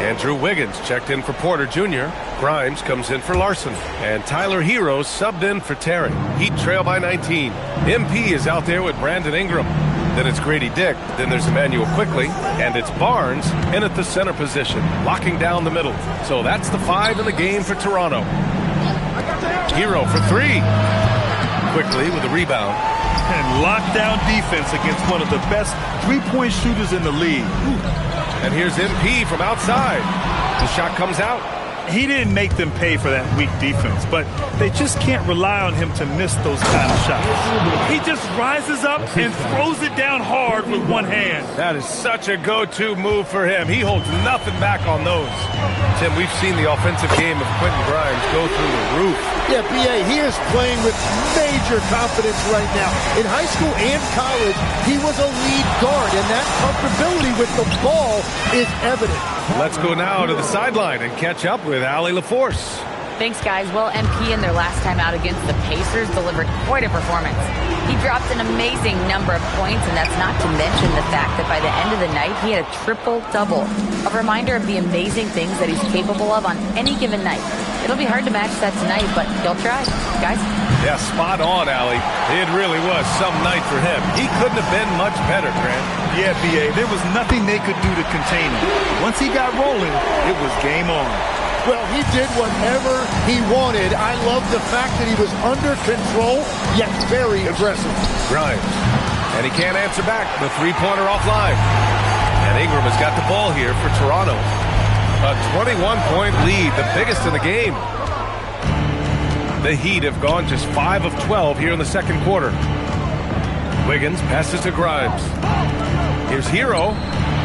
Andrew Wiggins checked in for Porter Jr. Grimes comes in for Larson. And Tyler Hero subbed in for Terry. Heat trail by 19. MP is out there with Brandon Ingram. Then it's Grady Dick. Then there's Emmanuel Quickly. And it's Barnes in at the center position, locking down the middle. So that's the 5 in the game for Toronto. Hero for 3. Quickly with a rebound. And lockdown defense against one of the best three-point shooters in the league. And here's MP from outside. The shot comes out. He didn't make them pay for that weak defense, but they just can't rely on him to miss those kind of shots. He just rises up and throws it down hard with one hand. That is such a go-to move for him. He holds nothing back on those. Tim, we've seen the offensive game of Quentin Grimes go through the roof. Yeah, B.A., he is playing with major confidence right now. In high school and college, he was a lead guard, and that comfortability with the ball is evident. Let's go now to the sideline and catch up with Allie LaForce. Thanks, guys. Well, MP in their last time out against the Pacers delivered quite a performance. He dropped an amazing number of points, and that's not to mention the fact that by the end of the night, he had a triple-double. A reminder of the amazing things that he's capable of on any given night. It'll be hard to match that tonight, but he'll try. Guys? Yeah, spot on, Allie. It really was some night for him. He couldn't have been much better, Grant. Yeah, B.A., there was nothing they could do to contain him. Once he got rolling, it was game on. Well, he did whatever he wanted. I love the fact that he was under control, yet very aggressive. Grimes. And he can't answer back. The three-pointer offline. And Ingram has got the ball here for Toronto. A 21-point lead, the biggest in the game. The Heat have gone just 5 of 12 here in the second quarter. Wiggins passes to Grimes. Here's Hero.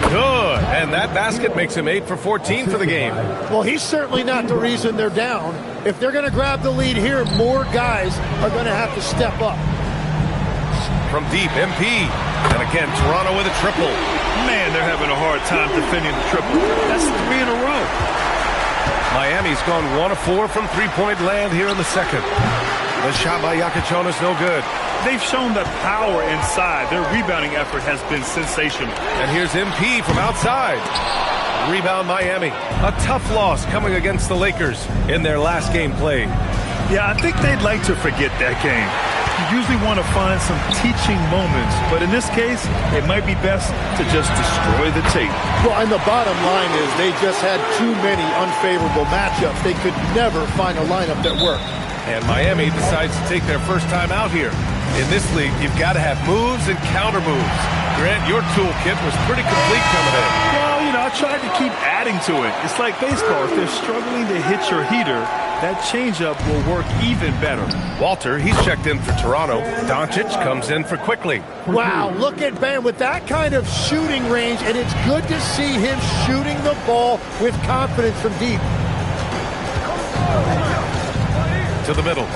Good. And that basket makes him 8 for 14 for the game. Well, he's certainly not the reason they're down. If they're going to grab the lead here, more guys are going to have to step up. From deep, MP. And again, Toronto with a triple. Man, they're having a hard time defending the triple. That's 3 in a row. Miami's gone 1 of 4 from three-point land here in the second. The shot by Yakachon is no good. They've shown the power inside. Their rebounding effort has been sensational. And here's MP from outside. Rebound Miami. A tough loss coming against the Lakers in their last game played. Yeah, I think they'd like to forget that game. You usually want to find some teaching moments, but in this case, it might be best to just destroy the tape. Well, and the bottom line is they just had too many unfavorable matchups. They could never find a lineup that worked. And Miami decides to take their first time out here. In this league, you've got to have moves and counter moves. Grant, your toolkit was pretty complete coming in. Well, you know, I tried to keep adding to it. It's like baseball. If they're struggling to hit your heater, that changeup will work even better. Walter, he's checked in for Toronto. Doncic comes in for Quickly. Wow, look at Bam with that kind of shooting range, and it's good to see him shooting the ball with confidence from deep. To the middle.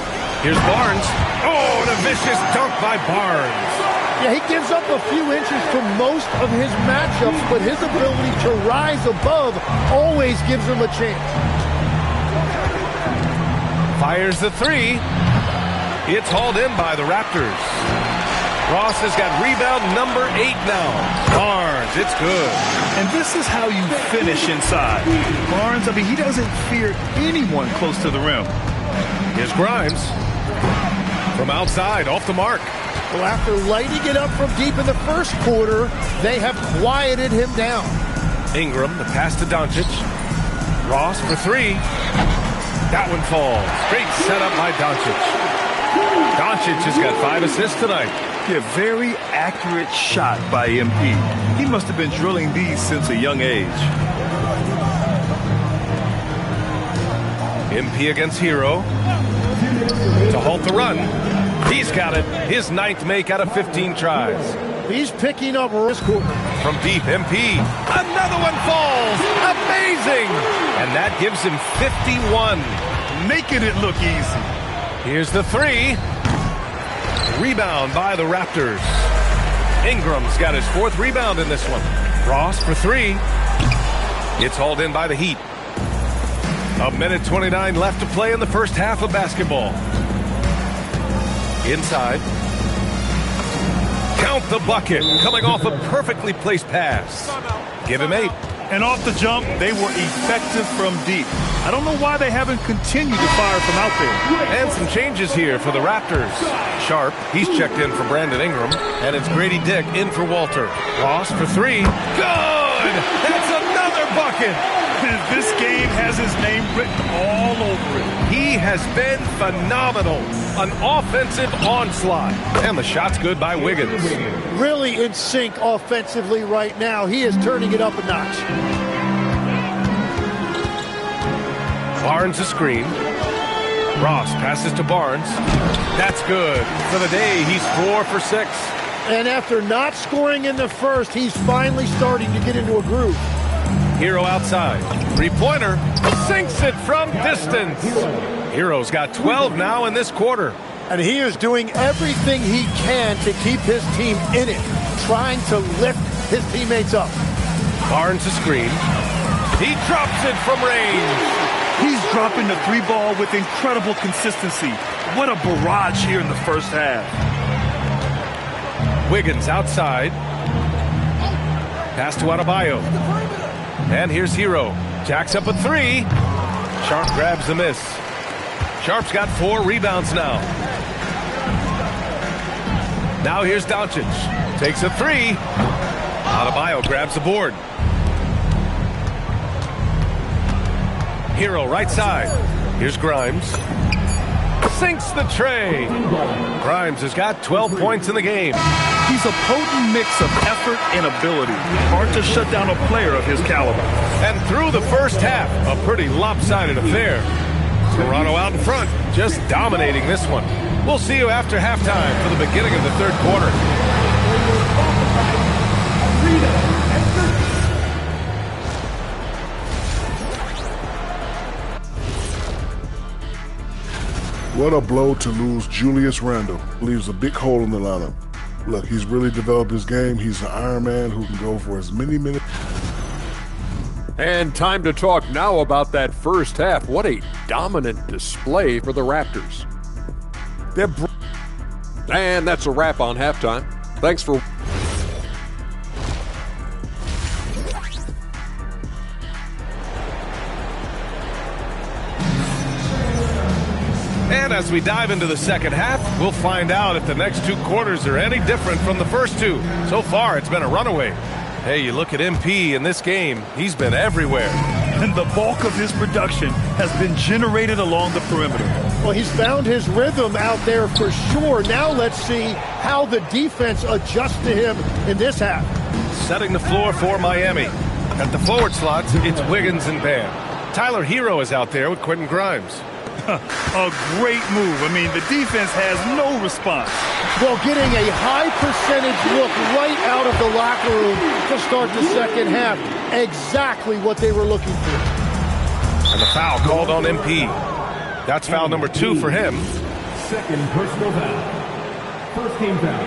Here's Barnes. Oh, and a vicious dunk by Barnes. Yeah, he gives up a few inches to most of his matchups, but his ability to rise above always gives him a chance. Fires the 3. It's hauled in by the Raptors. Ross has got rebound number 8 now. Barnes, it's good. And this is how you finish inside. Barnes, I mean, he doesn't fear anyone close to the rim. Here's Grimes. From outside, off the mark. Well, after lighting it up from deep in the first quarter, they have quieted him down. Ingram, the pass to Doncic. Ross for 3. That one falls. Great setup by Doncic. Doncic has got 5 assists tonight. Yeah, very accurate shot by MP. He must have been drilling these since a young age. MP against Hero. To halt the run. He's got it. His 9th make out of 15 tries. He's picking up this quarter. From deep, MP. Another one falls. Amazing. And that gives him 51. Making it look easy. Here's the 3. Rebound by the Raptors. Ingram's got his 4th rebound in this one. Ross for 3. It's hauled in by the Heat. 1:29 left to play in the first half of basketball. Inside. Count the bucket. Coming off a perfectly placed pass. Give him 8. And off the jump, they were effective from deep. I don't know why they haven't continued to fire from out there. And some changes here for the Raptors. Sharp, he's checked in for Brandon Ingram. And it's Grady Dick in for Walter. Ross for three. Good! That's another bucket! This game has his name written all over it. He has been phenomenal. An offensive onslaught. And the shot's good by Wiggins. Really in sync offensively right now. He is turning it up a notch. Barnes a screen. Ross passes to Barnes. That's good. For the day, he's 4 for 6. And after not scoring in the first, he's finally starting to get into a groove. Hero outside. Three-pointer. Sinks it from distance. Hero's got 12 now in this quarter. And he is doing everything he can to keep his team in it, trying to lift his teammates up. Barnes a screen. He drops it from range. He's dropping the three ball with incredible consistency. What a barrage here in the first half. Wiggins outside. Pass to Adebayo. And here's Hero. Jacks up a three. Sharp grabs the miss. Sharp's got 4 rebounds now. Now here's Doncic. Takes a three. Adebayo grabs the board. Hero right side. Here's Grimes. Sinks the tray. Grimes has got 12 points in the game. He's a potent mix of effort and ability. Hard to shut down a player of his caliber. And through the first half, a pretty lopsided affair. Toronto out in front, just dominating this one. We'll see you after halftime for the beginning of the third quarter. What a blow to lose Julius Randle. Leaves a big hole in the lineup. Look, he's really developed his game. He's an Iron Man who can go for as many minutes. And time to talk now about that first half. What a dominant display for the Raptors. And that's a wrap on halftime. Thanks for... And as we dive into the second half, we'll find out if the next 2 quarters are any different from the first 2. So far, it's been a runaway. Hey, you look at MP in this game, he's been everywhere. And the bulk of his production has been generated along the perimeter. Well, he's found his rhythm out there for sure. Now let's see how the defense adjusts to him in this half. Setting the floor for Miami. At the forward slots, it's Wiggins and Bam. Tyler Hero is out there with Quentin Grimes. A great move. I mean, the defense has no response. Well, getting a high percentage look right out of the locker room to start the second half. Exactly what they were looking for. And the foul called on MP. That's foul number 2 for him. Second personal foul. First team foul.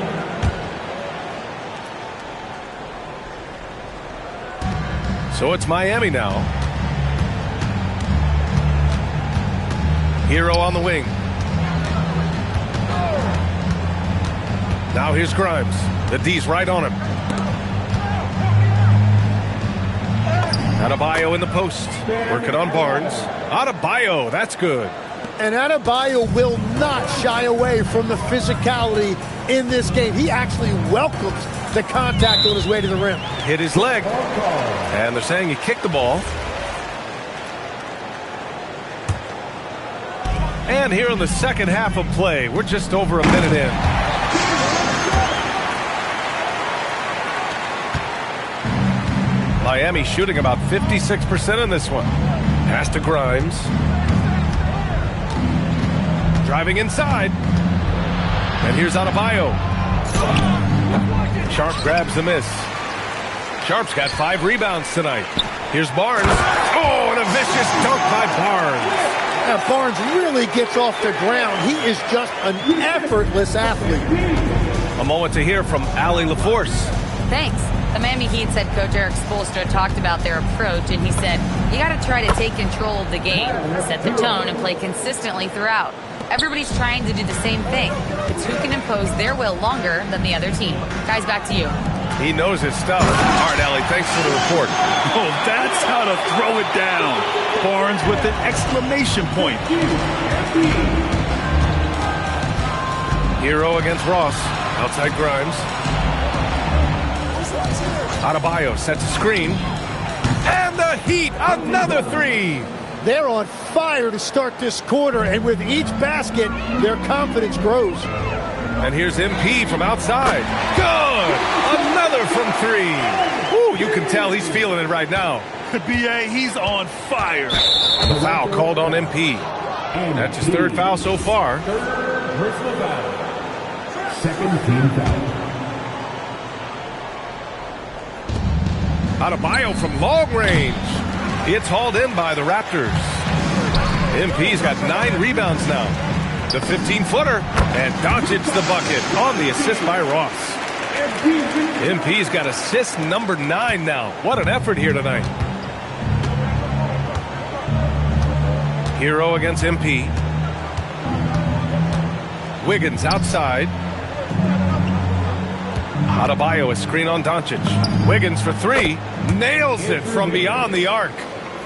So it's Miami now. Hero on the wing. Now here's Grimes. The D's right on him. Adebayo in the post. Working on Barnes. Adebayo, that's good. And Adebayo will not shy away from the physicality in this game. He actually welcomes the contact on his way to the rim. Hit his leg. And they're saying he kicked the ball. And here in the second half of play, we're just over a minute in. Miami shooting about 56% in this one. Pass to Grimes. Driving inside. And here's Adebayo. Sharp grabs the miss. Sharp's got 5 rebounds tonight. Here's Barnes. Oh, and a vicious dunk by Barnes. Now Barnes really gets off the ground. He is just an effortless athlete. A moment to hear from Allie LaForce. Thanks. The Miami Heat head coach Eric Spoelstra talked about their approach, and he said, you got to try to take control of the game, set the tone, and play consistently throughout. Everybody's trying to do the same thing. It's who can impose their will longer than the other team. Guys, back to you. He knows his stuff. All right, Allie, thanks for the report. Oh, that's how to throw it down. Barnes with an exclamation point. Hero against Ross. Outside Grimes. Adebayo sets a screen. And the Heat, another three. They're on fire to start this quarter, and with each basket, their confidence grows. And here's MP from outside. Good! Another from three. Ooh, you can tell he's feeling it right now. B.A., he's on fire. The foul called on MP. That's his third foul so far. Third personal foul. Second team foul. Adebayo from long range. It's hauled in by the Raptors. MP's got 9 rebounds now. The 15-footer. And Doncic the bucket on the assist by Ross. MP's got assist number 9 now. What an effort here tonight. Hero against MP. Wiggins outside. Adebayo, a screen on Doncic. Wiggins for three. Nails it from beyond the arc.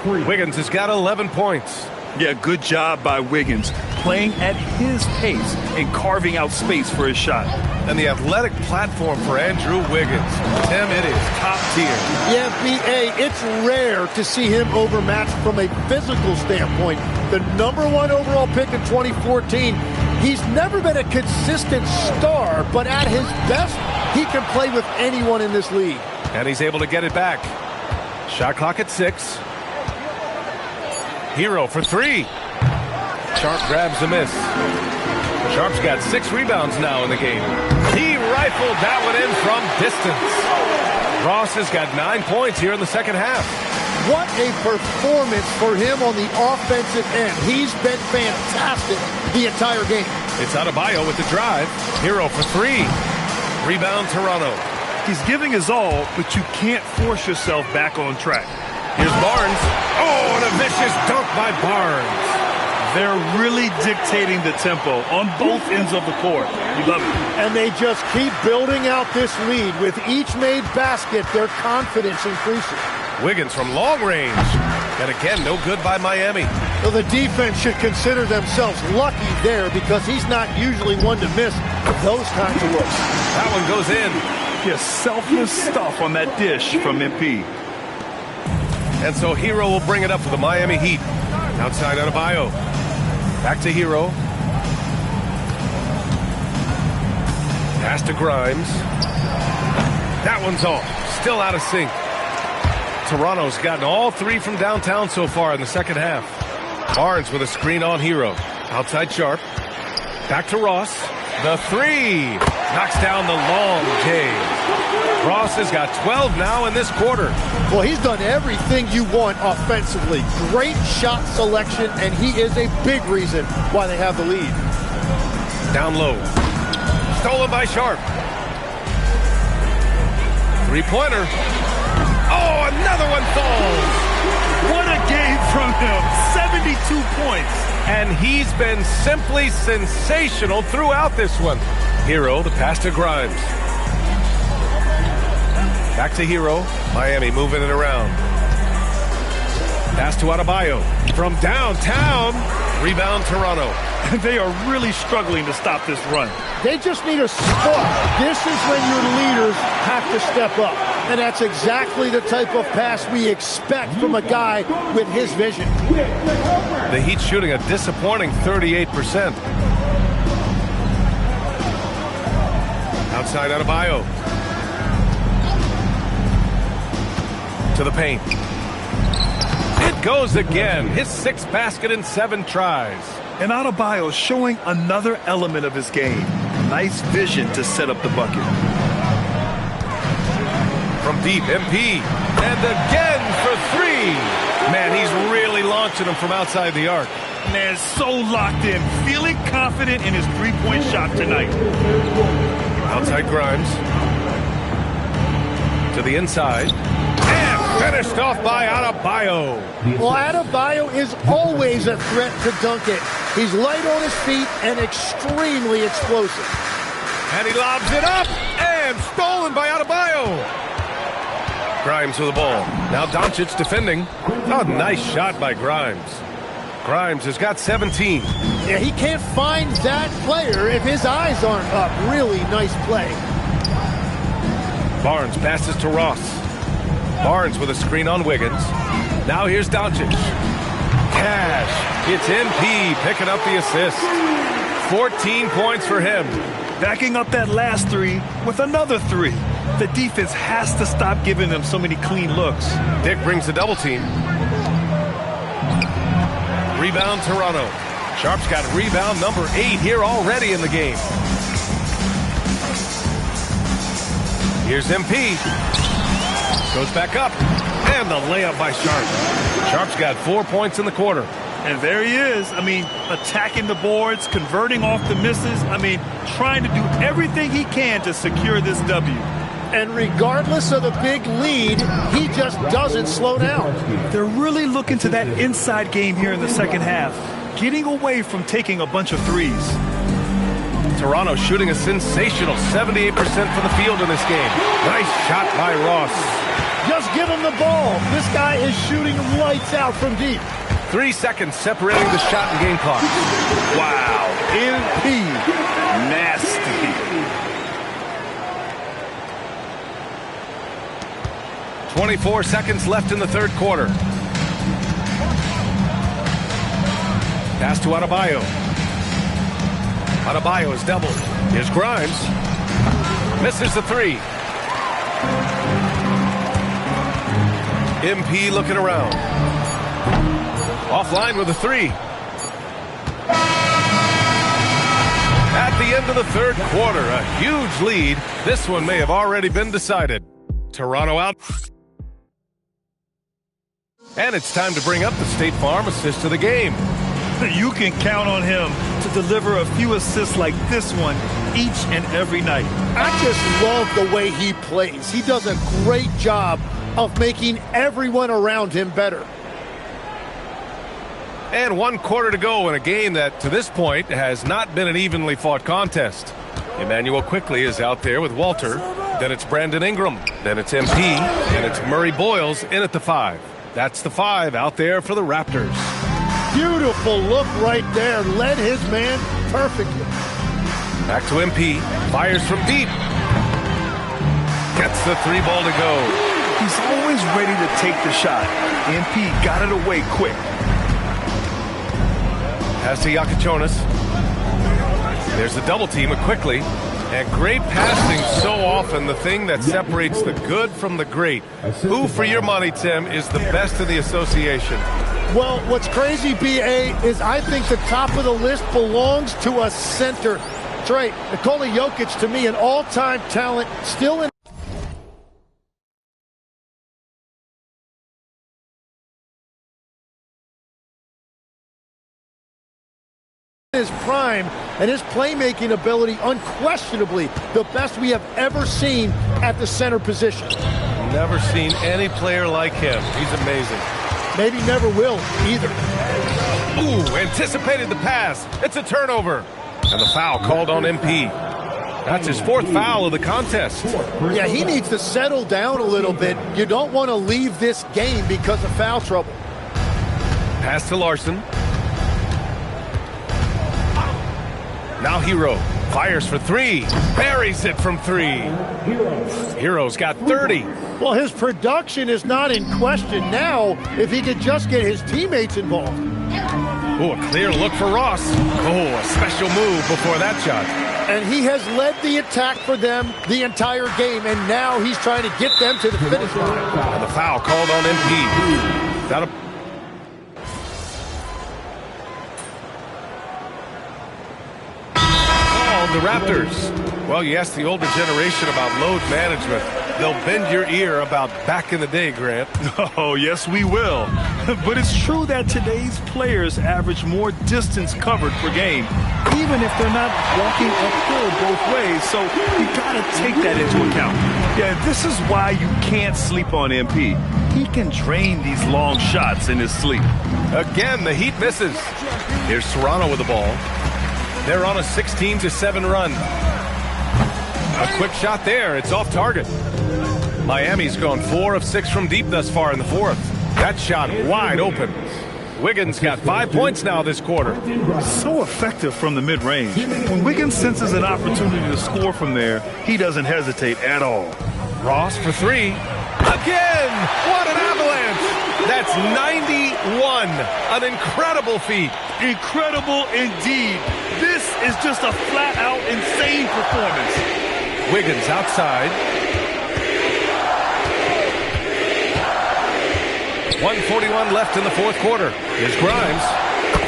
Wiggins has got 11 points. Yeah, good job by Wiggins. Playing at his pace and carving out space for his shot. And the athletic platform for Andrew Wiggins. Tim, it is top tier. Yeah, B.A., it's rare to see him overmatched from a physical standpoint. The #1 overall pick in 2014. He's never been a consistent star, but at his best, he can play with anyone in this league. And he's able to get it back. Shot clock at 6. Hero for three. Sharp grabs the miss. Sharp's got 6 rebounds now in the game. He rifled that one in from distance. Ross has got 9 points here in the second half. What a performance for him on the offensive end. He's been fantastic the entire game. It's Adebayo with the drive. Hero for three. Rebound Toronto. He's giving his all, but you can't force yourself back on track. Here's Barnes. Oh, and a vicious dunk by Barnes. They're really dictating the tempo on both ends of the court. You love it. And they just keep building out this lead. With each made basket, their confidence increases. Wiggins from long range. And again, no good by Miami. So the defense should consider themselves lucky there because he's not usually one to miss those kinds of looks. That one goes in. Just selfless stuff on that dish from MP. And so Hero will bring it up for the Miami Heat. Outside Adebayo. Back to Hero. Pass to Grimes. That one's off. Still out of sync. Toronto's gotten all 3 from downtown so far in the second half. Barnes with a screen on Hero. Outside Sharp. Back to Ross. The 3. Knocks down the long J. Ross has got 12 now in this quarter. Well, he's done everything you want offensively. Great shot selection, and he is a big reason why they have the lead. Down low. Stolen by Sharp. 3-pointer. Oh, another one falls. What a game from him. 72 points. And he's been simply sensational throughout this one. Hero, the pass to Grimes. Back to Hero. Miami moving it around. Pass to Adebayo. From downtown. Rebound Toronto. They are really struggling to stop this run. They just need a spark. This is when your leaders have to step up. And that's exactly the type of pass we expect from a guy with his vision. The Heat shooting a disappointing 38%. Outside Adebayo. To the paint. It goes again. His 6th basket in 7 tries. And Adebayo showing another element of his game. Nice vision to set up the bucket. From deep, MP. And again for 3. Man, he's really launching them from outside the arc. Man, so locked in. Feeling confident in his 3-point shot tonight. Outside Grimes. To the inside. And finished off by Adebayo. Well, Adebayo is always a threat to dunk it. He's light on his feet and extremely explosive. And he lobs it up. And stolen by Adebayo. Adebayo. Grimes with the ball. Now Doncic defending. Oh, nice shot by Grimes. Grimes has got 17. Yeah, he can't find that player if his eyes aren't up. Really nice play. Barnes passes to Ross. Barnes with a screen on Wiggins. Now here's Doncic. Cash. It's MP picking up the assist. 14 points for him. Backing up that last three with another three. The defense has to stop giving them so many clean looks. Dick brings the double team. Rebound Toronto. Sharp's got rebound number 8 here already in the game. Here's MP. Goes back up. And the layup by Sharp. Sharp's got 4 points in the quarter. And there he is. I mean, attacking the boards, converting off the misses. I mean, trying to do everything he can to secure this W. And regardless of the big lead, he just doesn't slow down. They're really looking to that inside game here in the second half, getting away from taking a bunch of threes. Toronto shooting a sensational 78% from the field in this game. Nice shot by Ross. Just give him the ball. This guy is shooting lights out from deep. 3 seconds separating the shot and game clock. Wow. MP. Nasty. 24 seconds left in the third quarter. Pass to Adebayo. Adebayo is doubled. Here's Grimes. Misses the three. MP looking around. Offline with a three. At the end of the third quarter, a huge lead. This one may have already been decided. Toronto out. And it's time to bring up the State Farm assist of the game. You can count on him to deliver a few assists like this one each and every night. I just love the way he plays. He does a great job of making everyone around him better. And 1 quarter to go in a game that, to this point, has not been an evenly fought contest. Emmanuel Quickly is out there with Walter. Then it's Brandon Ingram. Then it's MP. And it's Murray Boyles in at the 5. That's the 5 out there for the Raptors. Beautiful look right there. Led his man perfectly. Back to MP. Fires from deep. Gets the 3 ball to go. He's always ready to take the shot. MP got it away quick. Pass to Yakichonis. There's the double team with Quickly. And great passing so often, the thing that separates the good from the great. Who, for your money, Tim, is the best in the association? Well, what's crazy, B.A., is I think the top of the list belongs to a center. Trey, Nikola Jokic, to me, an all-time talent, still in his prime, and his playmaking ability unquestionably the best we have ever seen at the center position. Never seen any player like him. He's amazing. Maybe never will either. Ooh, anticipated the pass. It's a turnover. And the foul called on MP. That's his 4th foul of the contest. Yeah, he needs to settle down a little bit. You don't want to leave this game because of foul trouble. Pass to Larson. Now Hero fires for 3. Buries it from 3. Hero's got 30. Well, his production is not in question now if he could just get his teammates involved. Oh, a clear look for Ross. Oh, a special move before that shot. And he has led the attack for them the entire game, and now he's trying to get them to the finish line. And the foul called on MP. That'll... The Raptors. Well, you ask the older generation about load management. They'll bend your ear about back in the day, Grant. Oh, yes, we will. But it's true that today's players average more distance covered per game, even if they're not walking uphill both ways. So you got to take that into account. Yeah, this is why you can't sleep on MP. He can drain these long shots in his sleep. Again, the Heat misses. Here's Toronto with the ball. They're on a 16-7 run. A quick shot there. It's off target. Miami's gone 4 of 6 from deep thus far in the fourth. That shot wide open. Wiggins got 5 points now this quarter. So effective from the mid-range. When Wiggins senses an opportunity to score from there, he doesn't hesitate at all. Ross for 3. Again! What an avalanche! That's 91. An incredible feat. Incredible indeed. This is just a flat-out insane performance. Wiggins outside. 1:41 left in the fourth quarter. Here's Grimes.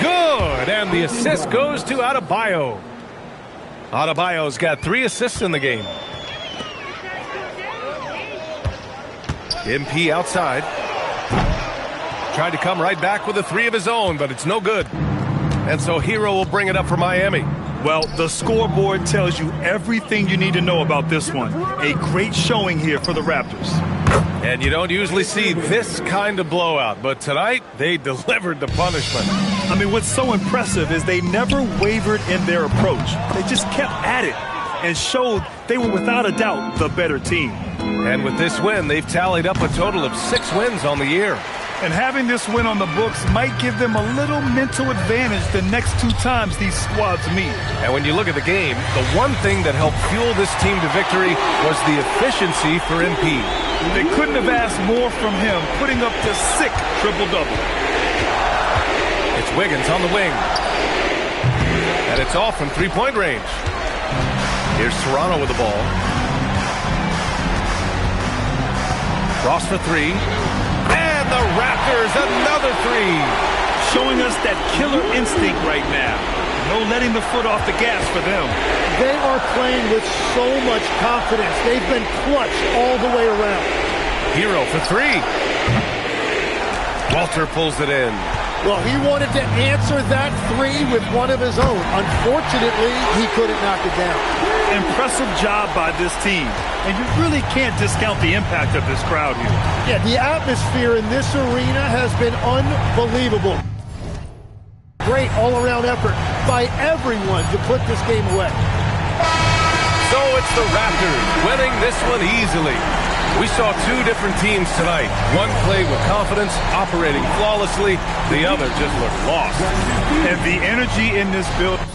Good! And the assist goes to Adebayo. Adebayo's got 3 assists in the game. MP outside. Tried to come right back with a 3 of his own, but it's no good. And so Hero will bring it up for Miami. Well, the scoreboard tells you everything you need to know about this one. A great showing here for the Raptors. And you don't usually see this kind of blowout, but tonight they delivered the punishment. I mean, what's so impressive is they never wavered in their approach. They just kept at it and showed they were without a doubt the better team. And with this win, they've tallied up a total of 6 wins on the year. And having this win on the books might give them a little mental advantage the next 2 times these squads meet. And when you look at the game, the one thing that helped fuel this team to victory was the efficiency for MP. They couldn't have asked more from him, putting up the sick triple-double. It's Wiggins on the wing. And it's off from 3-point range. Here's Toronto with the ball. Ross for 3. And the Raptors, another 3. Showing us that killer instinct right now. No letting the foot off the gas for them. They are playing with so much confidence. They've been clutch all the way around. Hero for 3. Walter pulls it in. Well, he wanted to answer that 3 with one of his own. Unfortunately, he couldn't knock it down. Impressive job by this team. And you really can't discount the impact of this crowd here. Yeah, the atmosphere in this arena has been unbelievable. Great all-around effort by everyone to put this game away. So it's the Raptors winning this one easily. We saw 2 different teams tonight. One played with confidence, operating flawlessly. The other just looked lost. And the energy in this building.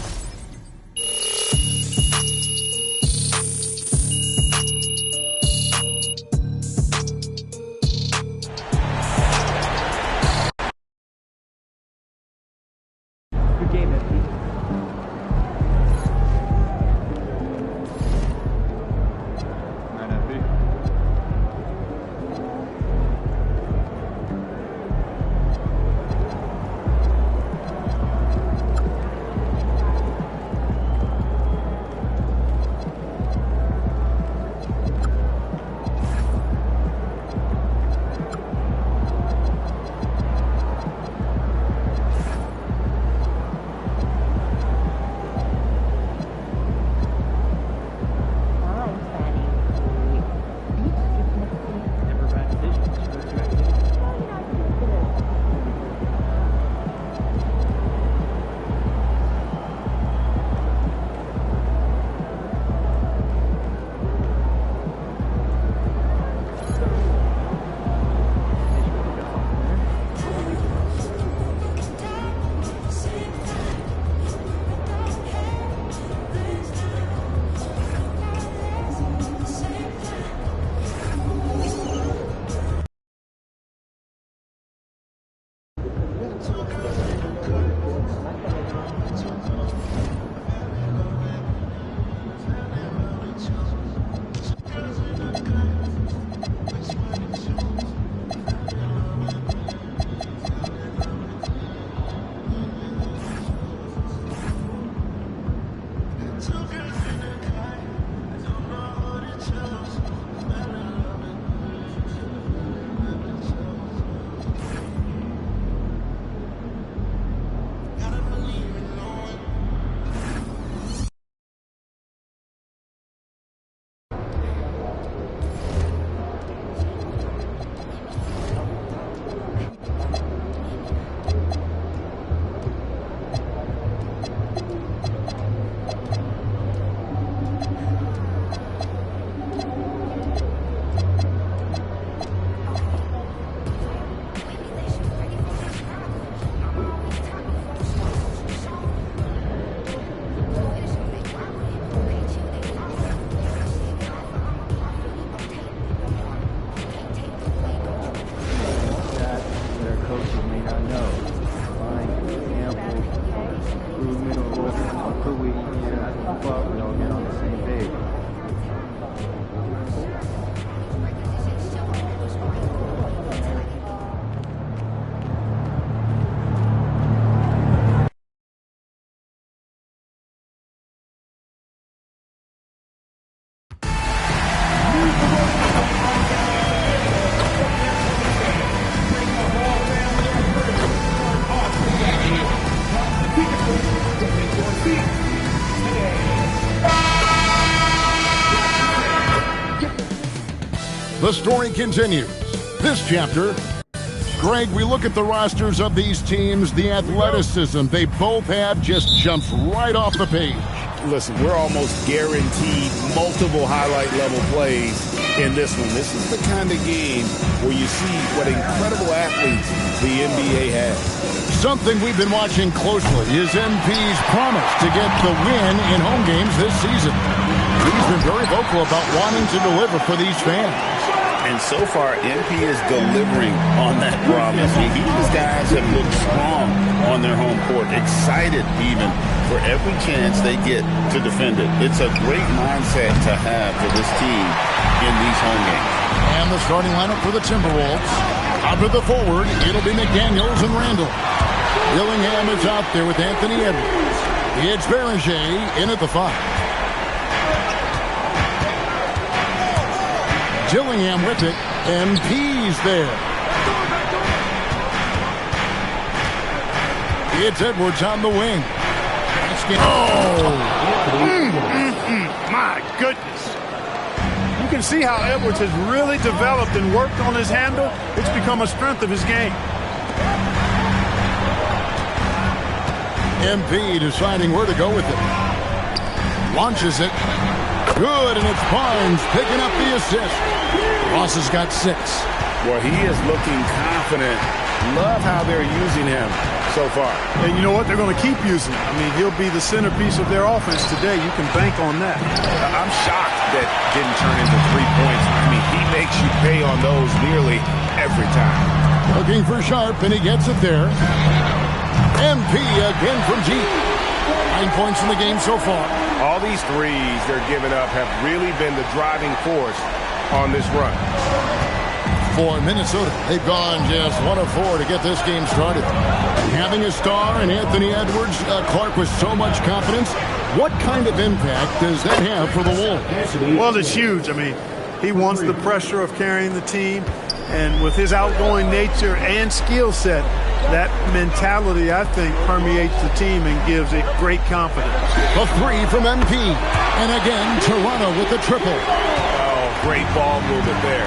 I know. Find examples, improvement, or what could we get on the same page. The story continues. This chapter, Greg, we look at the rosters of these teams, the athleticism they both have just jumps right off the page. Listen, we're almost guaranteed multiple highlight level plays in this one. This is the kind of game where you see what incredible athletes the NBA has. Something we've been watching closely is MP's promise to get the win in home games this season. He's been very vocal about wanting to deliver for these fans. And so far, MP is delivering on that promise. These guys have looked strong on their home court, excited even for every chance they get to defend it. It's a great mindset to have for this team in these home games. And the starting lineup for the Timberwolves. Out of the forward, it'll be McDaniels and Randall. Dillingham is out there with Anthony Edwards. It's Berger in at the 5. Dillingham with it. MP's there. It's Edwards on the wing. My goodness. You can see how Edwards has really developed and worked on his handle. It's become a strength of his game. MP deciding where to go with it. Launches it. Good, and it's Barnes picking up the assist. Ross has got 6. Well, he is looking confident. Love how they're using him so far. And you know what? They're going to keep using him. I mean, he'll be the centerpiece of their offense today. You can bank on that. I'm shocked that didn't turn into 3 points. I mean, he makes you pay on those nearly every time. Looking for Sharp, and he gets it there. MP again from deep. 9 points in the game so far. All these threes they're giving up have really been the driving force on this run. For Minnesota, they've gone just 1 of 4 to get this game started. Having a star in Anthony Edwards, Clark with so much confidence, what kind of impact does that have for the Wolves? Well, it's huge. I mean, he wants the pressure of carrying the team, and with his outgoing nature and skill set, that mentality, I think, permeates the team and gives it great confidence. A 3 from MP. And again, Toronto with the triple. Oh, great ball movement there.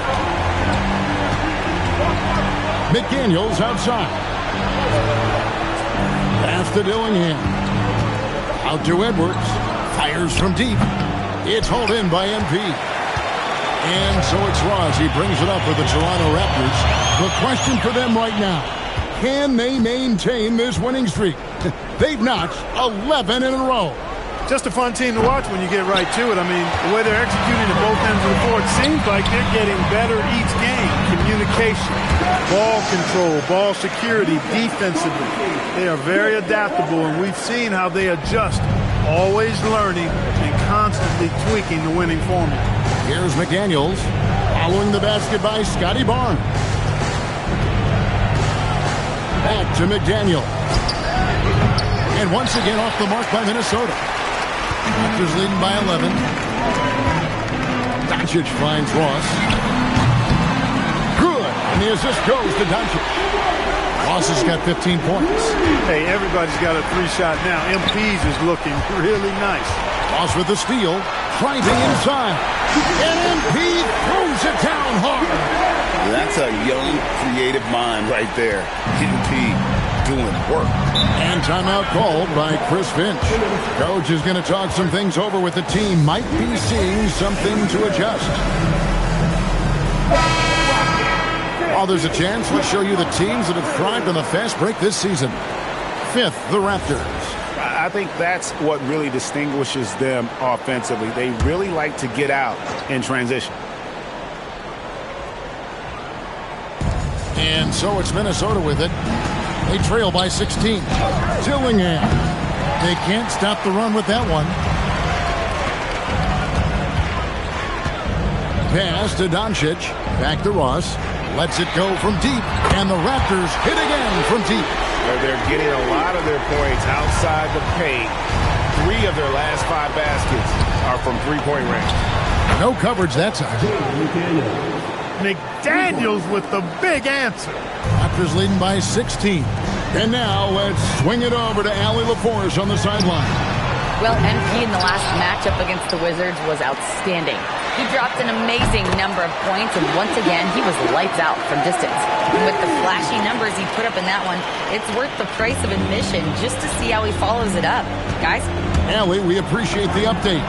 McDaniels outside. Pass to Dillingham. Out to Edwards. Fires from deep. It's hauled in by MP. And so it's Ross. He brings it up for the Toronto Raptors. The question for them right now, can they maintain this winning streak? They've notched 11 in a row. Just a fun team to watch when you get right to it. I mean, the way they're executing at both ends of the floor, it seems like they're getting better each game. Communication, ball control, ball security, defensively. They are very adaptable, and we've seen how they adjust, always learning and constantly tweaking the winning formula. Here's McDaniels following the basket by Scotty Barnes. Back to McDaniel. And once again off the mark by Minnesota. Raptors leading by 11. Doncic finds Ross. Good. And the assist goes to Doncic. Ross has got 15 points. Hey, everybody's got a 3-shot now. MP's is looking really nice. Ross with the steal. Driving inside. And MP throws it down hard. That's a young, creative mind right there. MP doing work. And timeout called by Chris Finch. Coach is going to talk some things over with the team. Might be seeing something to adjust. While there's a chance, let's show you the teams that have thrived on the fast break this season. 5th, the Raptors. I think that's what really distinguishes them offensively. They really like to get out in transition. And so it's Minnesota with it. They trail by 16. Chillin. They can't stop the run with that one. Pass to Doncic. Back to Ross. Lets it go from deep. And the Raptors hit again from deep. They're getting a lot of their points outside the paint. 3 of their last 5 baskets are from three-point range. No coverage that time. McDaniels with the big answer. Raptors leading by 16. And now let's swing it over to Allie LaForce on the sideline. Well, MP in the last matchup against the Wizards was outstanding. He dropped an amazing number of points, and once again, he was lights out from distance. And with the flashy numbers he put up in that one, it's worth the price of admission just to see how he follows it up. Guys? Allie, we appreciate the update.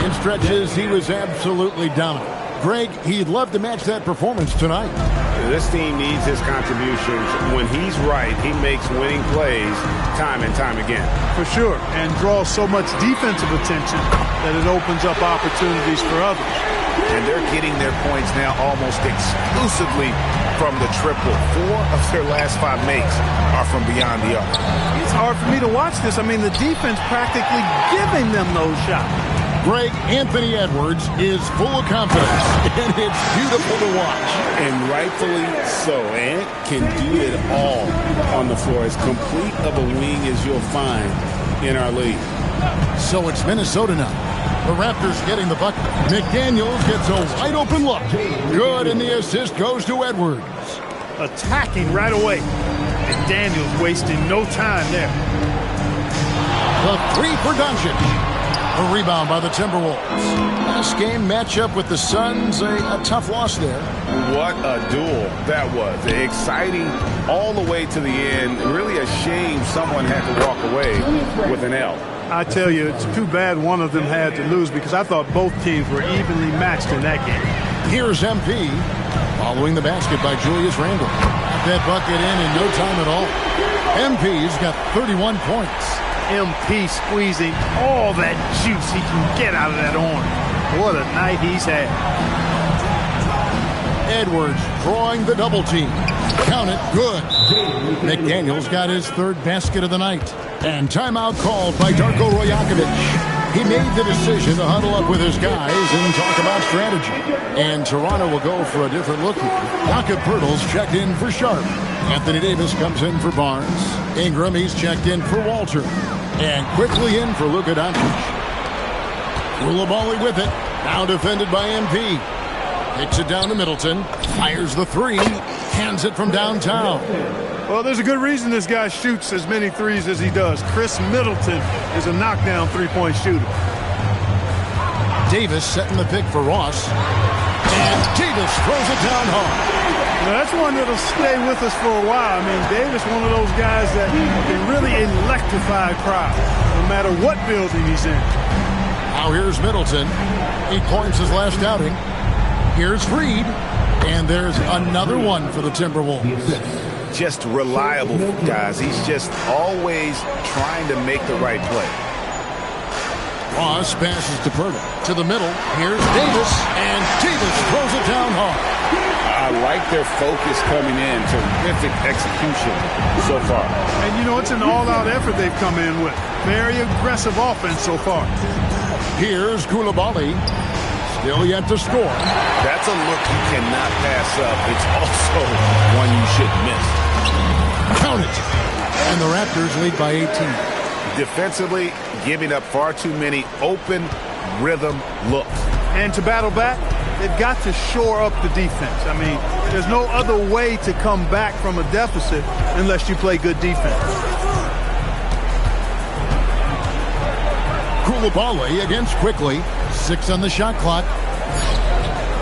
In stretches, he was absolutely dominant. Greg, he'd love to match that performance tonight. This team needs his contributions. When he's right, he makes winning plays time and time again. For sure, and draws so much defensive attention that it opens up opportunities for others. And they're getting their points now almost exclusively from the triple. 4 of their last 5 makes are from beyond the arc. It's hard for me to watch this. I mean, the defense practically giving them those shots. Greg, Anthony Edwards is full of confidence, and it's beautiful to watch. And rightfully so. Ant can do it all on the floor. As complete of a wing as you'll find in our league. So it's Minnesota now. The Raptors getting the bucket. McDaniels gets a wide open look. Good, and the assist goes to Edwards. Attacking right away. McDaniels wasting no time there. The 3 for Doncic. A rebound by the Timberwolves. Last game matchup with the Suns, a tough loss there. What a duel that was. Exciting all the way to the end. Really a shame someone had to walk away with an L. I tell you, it's too bad one of them had to lose because I thought both teams were evenly matched in that game. Here's MP following the basket by Julius Randle. Got that bucket in no time at all. MP's got 31 points. MP squeezing all that juice he can get out of that arm. What a night he's had. Edwards drawing the double team. Count it, good. McDaniels got his 3rd basket of the night. And timeout called by Darko Rajakovic. He made the decision to huddle up with his guys and talk about strategy. And Toronto will go for a different look here. Jakob Poeltl's checked in for Sharp. Anthony Davis comes in for Barnes. Ingram, he's checked in for Walter. And quickly in for Luka Doncic. Koulibaly with it. Now defended by MP. Kicks it down to Middleton. Fires the 3. Hands it from downtown. Well, there's a good reason this guy shoots as many threes as he does. Chris Middleton is a knockdown three-point shooter. Davis setting the pick for Ross. And Davis throws it down hard. Now, that's one that'll stay with us for a while. I mean, Davis, one of those guys that can really electrify a crowd, no matter what building he's in. Now here's Middleton. 8 points his last outing. Here's Reed. And there's another one for the Timberwolves. Just reliable, guys. He's just always trying to make the right play. Ross passes to Poeltl. To the middle. Here's Davis. And Davis throws it down hard. I like their focus coming in. Terrific execution so far. And, you know, it's an all-out effort they've come in with. Very aggressive offense so far. Here's Koulibaly. Still yet to score. That's a look you cannot pass up. It's also one you should miss. Count it. And the Raptors lead by 18. Defensively, giving up far too many open rhythm looks. And to battle back, they've got to shore up the defense. I mean, there's no other way to come back from a deficit unless you play good defense. Koulibaly against Quickly. 6 on the shot clock.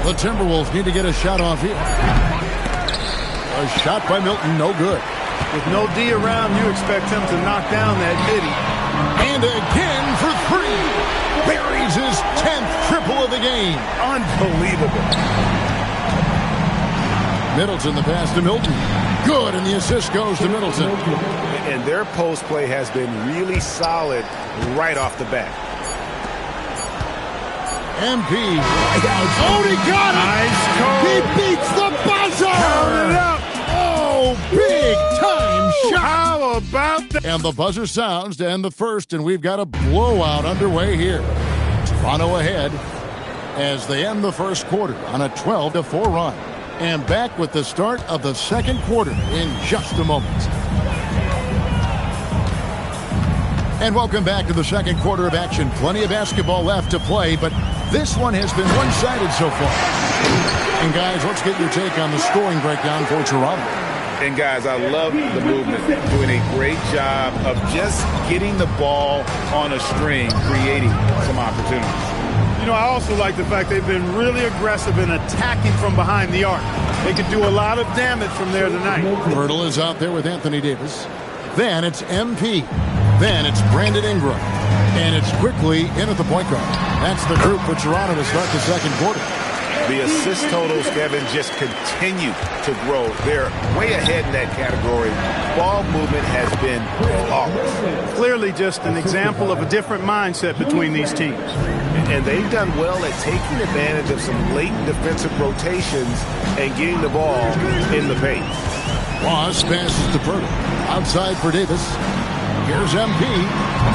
The Timberwolves need to get a shot off here. A shot by Milton, no good. With no D around, you expect him to knock down that midi. And again for 3. Buries his 10th triple of the game. Unbelievable. Middleton, the pass to Milton. Good, and the assist goes to Middleton. And their post play has been really solid right off the bat. MP. Oh, he got it! Nice call. He beats the buzzer! Count it up. Oh, Oh, big time shot. How about that? And the buzzer sounds to end the first, and we've got a blowout underway here. Toronto ahead as they end the first quarter on a 12-4 run. And back with the start of the second quarter in just a moment. And welcome back to the second quarter of action. Plenty of basketball left to play, but this one has been one-sided so far. And guys, let's get your take on the scoring breakdown for Toronto. And guys, I love the movement, doing a great job of just getting the ball on a string, creating some opportunities. You know, I also like the fact they've been really aggressive in attacking from behind the arc. They could do a lot of damage from there tonight. Hurdle is out there with Anthony Davis. Then it's MP. Then it's Brandon Ingram. And it's quickly in at the point guard. That's the group for Toronto to start the second quarter. The assist totals, Kevin, just continue to grow. They're way ahead in that category. Ball movement has been flawless. Clearly just an example of a different mindset between these teams. And they've done well at taking advantage of some late defensive rotations and getting the ball in the paint. Ross passes to Purtle. Outside for Davis. Here's MP.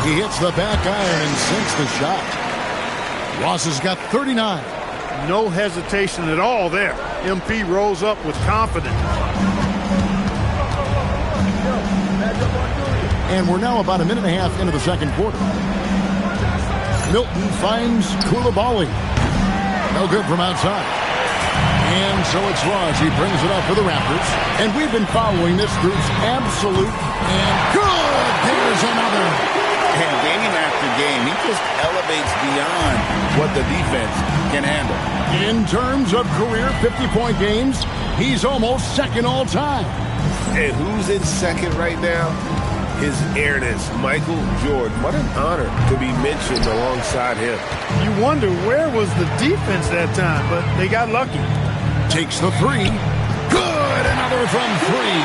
He hits the back iron and sinks the shot. Ross has got 39. No hesitation at all there. MP rolls up with confidence. And we're now about a minute and a half into the second quarter. Milton finds Koulibaly. No good from outside. And so it's Ross. He brings it up for the Raptors. And we've been following this group's absolute and good. There's another. And game after game, he just elevates beyond what the defense can handle. In terms of career 50-point games, he's almost second all time. And who's in second right now? His airness, Michael Jordan. What an honor to be mentioned alongside him. You wonder where was the defense that time, but they got lucky. Takes the three. Good, another from three.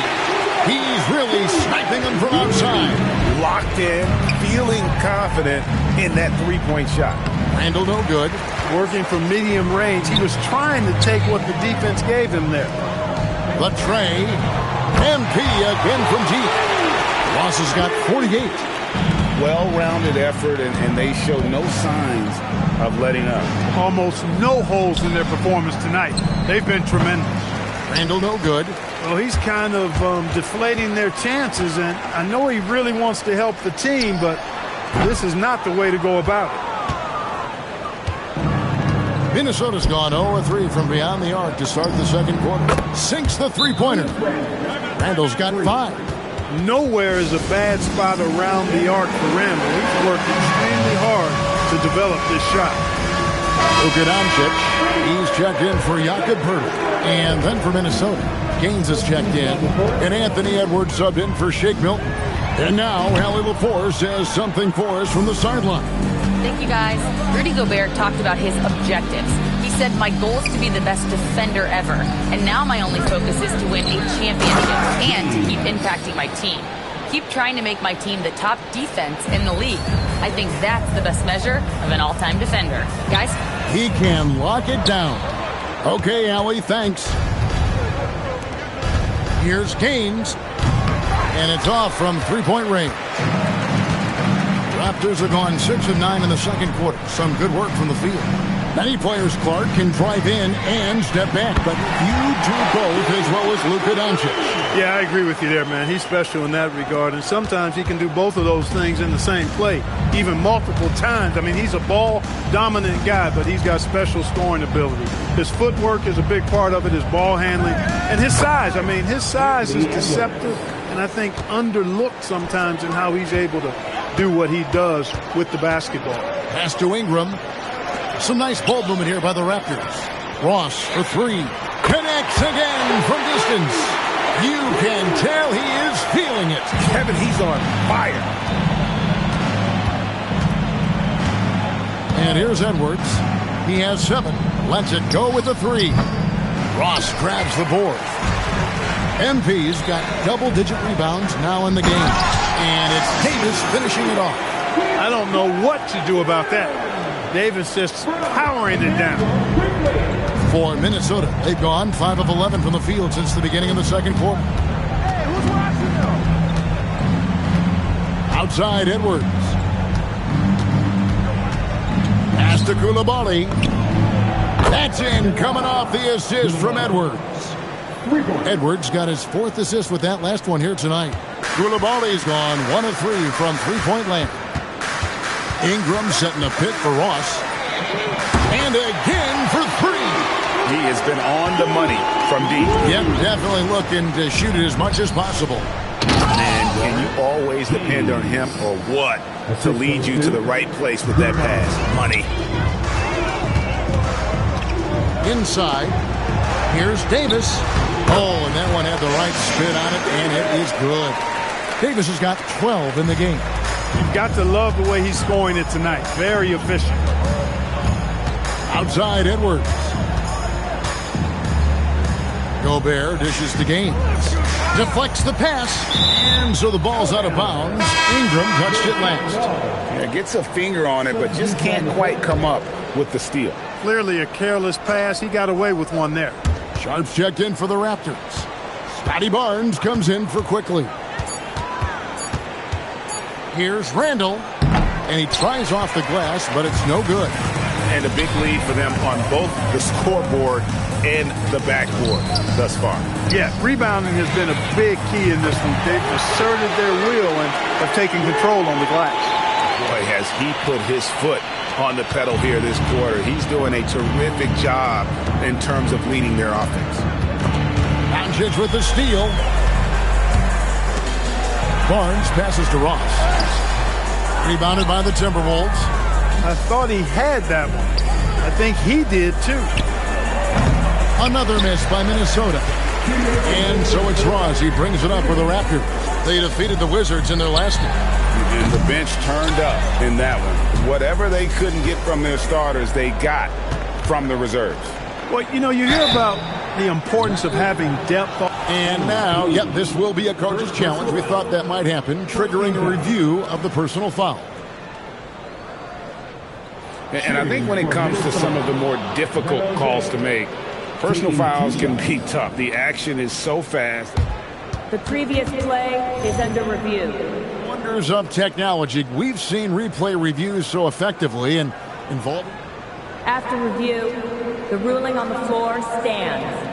He's really sniping them from outside. Locked in, feeling confident in that three-point shot. Randall no good. Working from medium range. He was trying to take what the defense gave him there. The tray. MP again from deep. Ross has got 48. Well-rounded effort, and they show no signs of letting up. Almost no holes in their performance tonight. They've been tremendous. Randall no good. Well, he's kind of deflating their chances, and I know he really wants to help the team, but this is not the way to go about it. Minnesota's gone 0-3 from beyond the arc to start the second quarter. Sinks the three-pointer. Randall's got 5. Nowhere is a bad spot around the arc for Randall. He's worked extremely hard to develop this shot. Luka Doncic, he's checked in for Jakob Poeltl. And then for Minnesota, Gaines has checked in. And Anthony Edwards subbed in for Shake Milton. And now, Hallie LaForce has something for us from the sideline. Thank you, guys. Rudy Gobert talked about his objectives. He said, my goal is to be the best defender ever. And now my only focus is to win a championship and to keep impacting my team. Keep trying to make my team the top defense in the league. I think that's the best measure of an all-time defender. Guys? He can lock it down. Okay, Allie, thanks. Here's Gaines. And it's off from three-point range. Raptors have gone 6 of 9 in the second quarter. Some good work from the field. Many players, Clark, can drive in and step back, but you do both as well as Luka Doncic. Yeah, I agree with you there, man. He's special in that regard, and sometimes he can do both of those things in the same play, even multiple times. I mean, he's a ball-dominant guy, but he's got special scoring ability. His footwork is a big part of it, his ball handling, and his size. I mean, his size is deceptive, and I think underlooked sometimes in how he's able to do what he does with the basketball. Pass to Ingram. Some nice ball movement here by the Raptors. Ross for 3. Connects again from distance. You can tell he is feeling it. Kevin, he's on fire. And here's Edwards. He has 7. Lets it go with the 3. Ross grabs the board. MP's got double-digit rebounds now in the game. And it's Davis finishing it off. I don't know what to do about that. Davis just powering it down. For Minnesota, they've gone 5 of 11 from the field since the beginning of the second quarter. Outside Edwards. Pass to Koulibaly. That's in, coming off the assist from Edwards. Edwards got his 4th assist with that last one here tonight. Koulibaly's gone 1 of 3 from three-point land. Ingram setting a pick for Ross. And again for 3. He has been on the money from deep. Yep, definitely looking to shoot it as much as possible. And can you always depend on him or what to lead you to the right place with that pass? Money. Inside. Here's Davis. Oh, and that one had the right spin on it, and it is good. Davis has got 12 in the game. You've got to love the way he's scoring it tonight. Very efficient. Outside Edwards. Gobert dishes the game. Deflects the pass. And so the ball's out of bounds. Ingram touched it last. Yeah, gets a finger on it, but just can't quite come up with the steal. Clearly a careless pass. He got away with one there. Sharps checked in for the Raptors. Scotty Barnes comes in for Quickly. Here's Randall. And he tries off the glass, but it's no good. And a big lead for them on both the scoreboard and the backboard thus far. Yeah, rebounding has been a big key in this one. They've asserted their will and have taken control on the glass. Boy, has he put his foot on the pedal here this quarter. He's doing a terrific job in terms of leading their offense. Doncic with the steal. Barnes passes to Ross. Rebounded by the Timberwolves. I thought he had that one. I think he did too. Another miss by Minnesota. And so it's Ross. He brings it up for the Raptors. They defeated the Wizards in their last game. And the bench turned up in that one. Whatever they couldn't get from their starters, they got from the reserves. Well, you know, you hear about the importance of having depth. And now, yep, this will be a coach's challenge. We thought that might happen, triggering a review of the personal foul. And I think when it comes to some of the more difficult calls to make, personal fouls can be tough. The action is so fast. The previous play is under review. Wonders of technology. We've seen replay reviews so effectively and involved. After review, the ruling on the floor stands.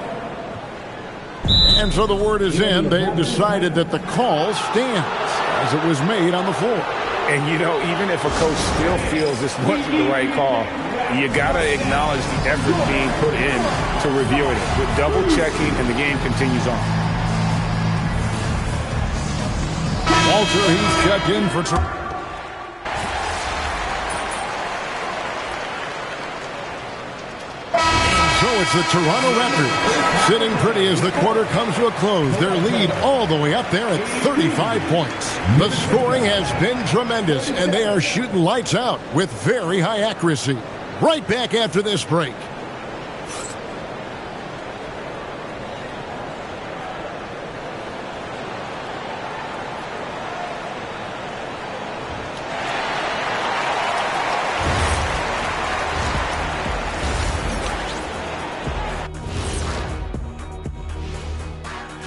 And so the word is in. They've decided that the call stands as it was made on the floor. And, you know, even if a coach still feels this wasn't the right call, you got to acknowledge the effort being put in to review it with double checking, and the game continues on. Walter, he's checked in for... So it's the Toronto Raptors sitting pretty as the quarter comes to a close. Their lead all the way up there at 35 points. The scoring has been tremendous, and they are shooting lights out with very high accuracy. Right back after this break.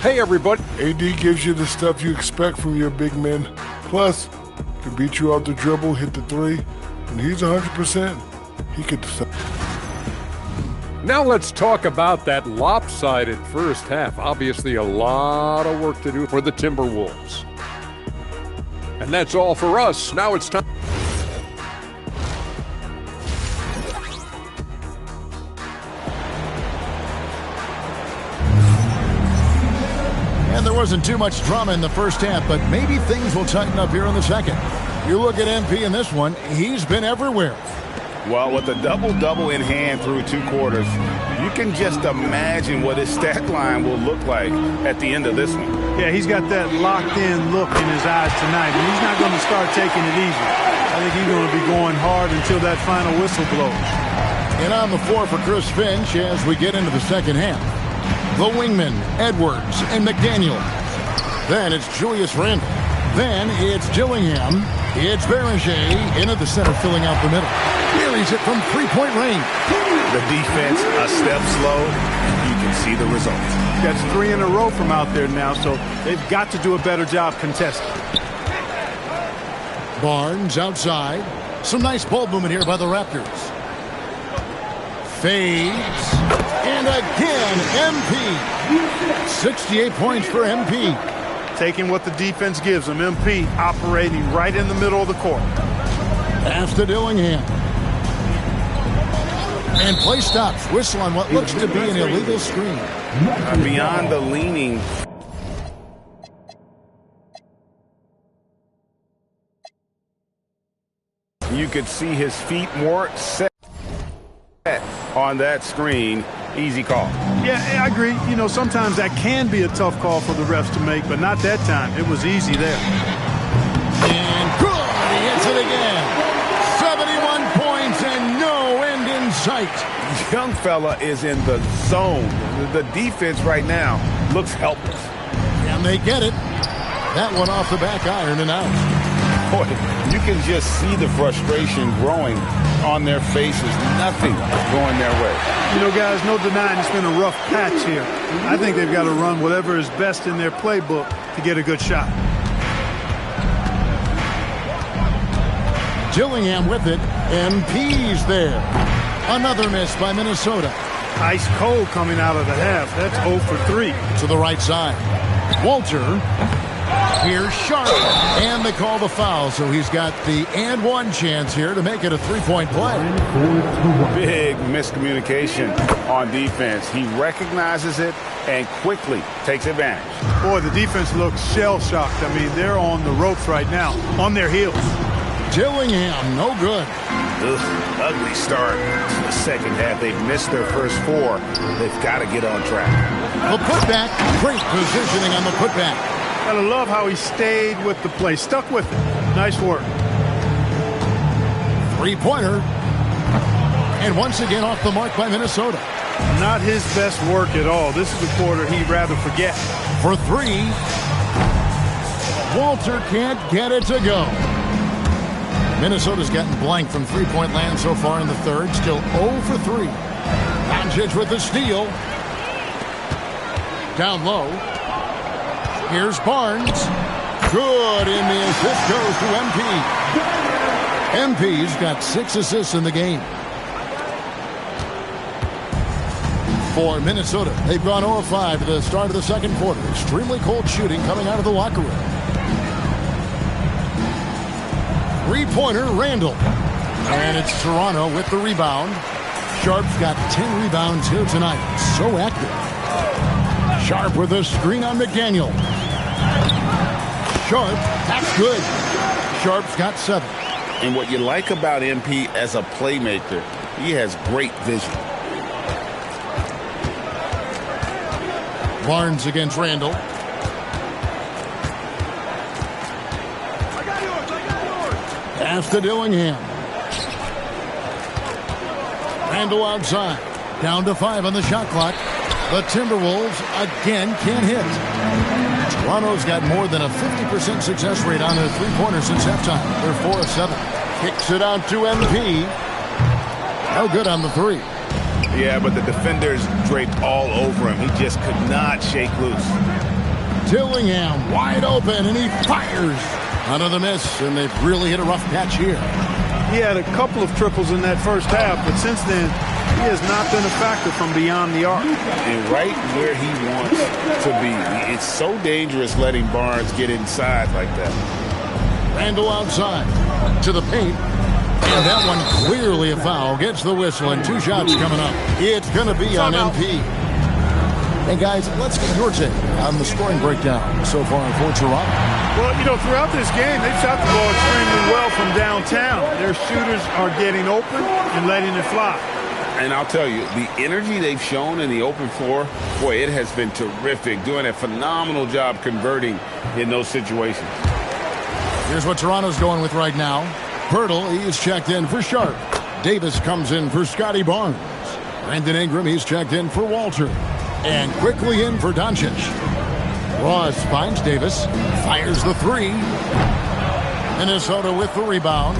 Hey, everybody. AD gives you the stuff you expect from your big men. Plus, can beat you off the dribble, hit the three, and he's 100%. He could decide. Now let's talk about that lopsided first half. Obviously, a lot of work to do for the Timberwolves. And that's all for us. Now it's time. And there wasn't too much drama in the first half, but maybe things will tighten up here in the second. You look at MP in this one, he's been everywhere. Well, with a double-double in hand through 2 quarters, you can just imagine what his stat line will look like at the end of this one. Yeah, he's got that locked-in look in his eyes tonight, and he's not going to start taking it easy. I think he's going to be going hard until that final whistle blows. And on the floor for Chris Finch as we get into the second half. The wingmen, Edwards and McDaniel. Then it's Julius Randle. Then it's Gillingham. It's Berger into the center, filling out the middle. Carries it from three-point range. The defense a step slow, and you can see the results. That's 3 in a row from out there now, so they've got to do a better job contesting. Barnes outside. Some nice ball movement here by the Raptors. Fades. And again, MP. 68 points for MP. Taking what the defense gives him. MP operating right in the middle of the court. Pass to Dillingham. And play stops. Whistle on what looks to be an illegal screen. Beyond the leaning. You could see his feet more set on that screen. Easy call. Yeah, I agree. You know, sometimes that can be a tough call for the refs to make, but not that time. It was easy there. And good. He hits it again. 71 points and no end in sight. Young fella is in the zone. The defense right now looks helpless. And they get it. That one off the back iron and out. Boy, you can just see the frustration growing on their faces. Nothing going their way. You know, guys, no denying it's been a rough patch here. I think they've got to run whatever is best in their playbook to get a good shot. Dillingham with it. MP's there. Another miss by Minnesota. Ice cold coming out of the half. That's 0 for 3. To the right side. Walter. Here's Sharp. And they call the foul, so he's got the and one chance here to make it a three-point play. Big miscommunication on defense. He recognizes it and quickly takes advantage. Boy, the defense looks shell-shocked. I mean, they're on the ropes right now, on their heels. Dillingham, no good. Ugh, ugly start to the second half. They've missed their first 4. They've got to get on track. The putback. Great positioning on the putback. Gotta love how he stayed with the play. Stuck with it. Nice work. Three-pointer. And once again off the mark by Minnesota. Not his best work at all. This is the quarter he'd rather forget. For 3. Walter can't get it to go. Minnesota's gotten blank from three-point land so far in the third. Still 0 for 3. Doncic with the steal. Down low. Here's Barnes. Good, and the assist goes to MP. MP's got 6 assists in the game. For Minnesota, they've gone 0-5 at the start of the second quarter. Extremely cold shooting coming out of the locker room. Three-pointer, Randall. And it's Toronto with the rebound. Sharp's got 10 rebounds here tonight. So active. Sharp with a screen on McDaniel. Sharp, that's good. Sharp's got 7. And what you like about MP as a playmaker, he has great vision. Barnes against Randall. Pass to Dillingham. Randall outside. Down to 5 on the shot clock. The Timberwolves again can't hit. Toronto's got more than a 50% success rate on their three-pointers since halftime. They're 4 of 7. Kicks it out to MP. No good on the 3. Yeah, but the defenders draped all over him. He just could not shake loose. Dillingham wide open, and he fires. Another miss, and they've really hit a rough patch here. He had a couple of triples in that first half, but since then, he has not been a factor from beyond the arc. And right where he wants to be. It's so dangerous letting Barnes get inside like that. Randall outside to the paint. And that one clearly a foul. Gets the whistle, and 2 shots coming up. It's going to be on MP. Hey, guys, let's get your take on the scoring breakdown so far for Toronto. Well, you know, throughout this game, they've shot the ball extremely well from downtown. Their shooters are getting open and letting it fly. And I'll tell you, the energy they've shown in the open floor, boy, it has been terrific. Doing a phenomenal job converting in those situations. Here's what Toronto's going with right now. Pirtle, he is checked in for Sharp. Davis comes in for Scotty Barnes. Brandon Ingram, he's checked in for Walter. And quickly in for Doncic. Ross finds Davis. Fires the 3. Minnesota with the rebound.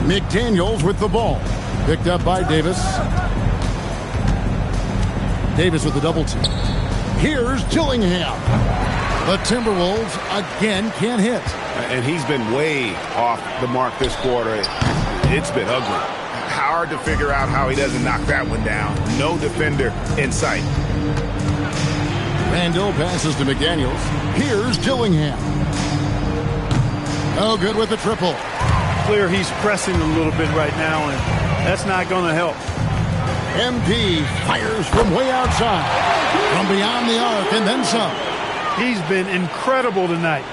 McDaniels with the ball. Picked up by Davis. Davis with the double team. Here's Dillingham. The Timberwolves again can't hit. And he's been way off the mark this quarter. It's been ugly. Hard to figure out how he doesn't knock that one down. No defender in sight. Randall passes to McDaniels. Here's Dillingham. Oh, good with the triple. Clear he's pressing a little bit right now, and that's not going to help. MP fires from way outside. From beyond the arc and then some. He's been incredible tonight.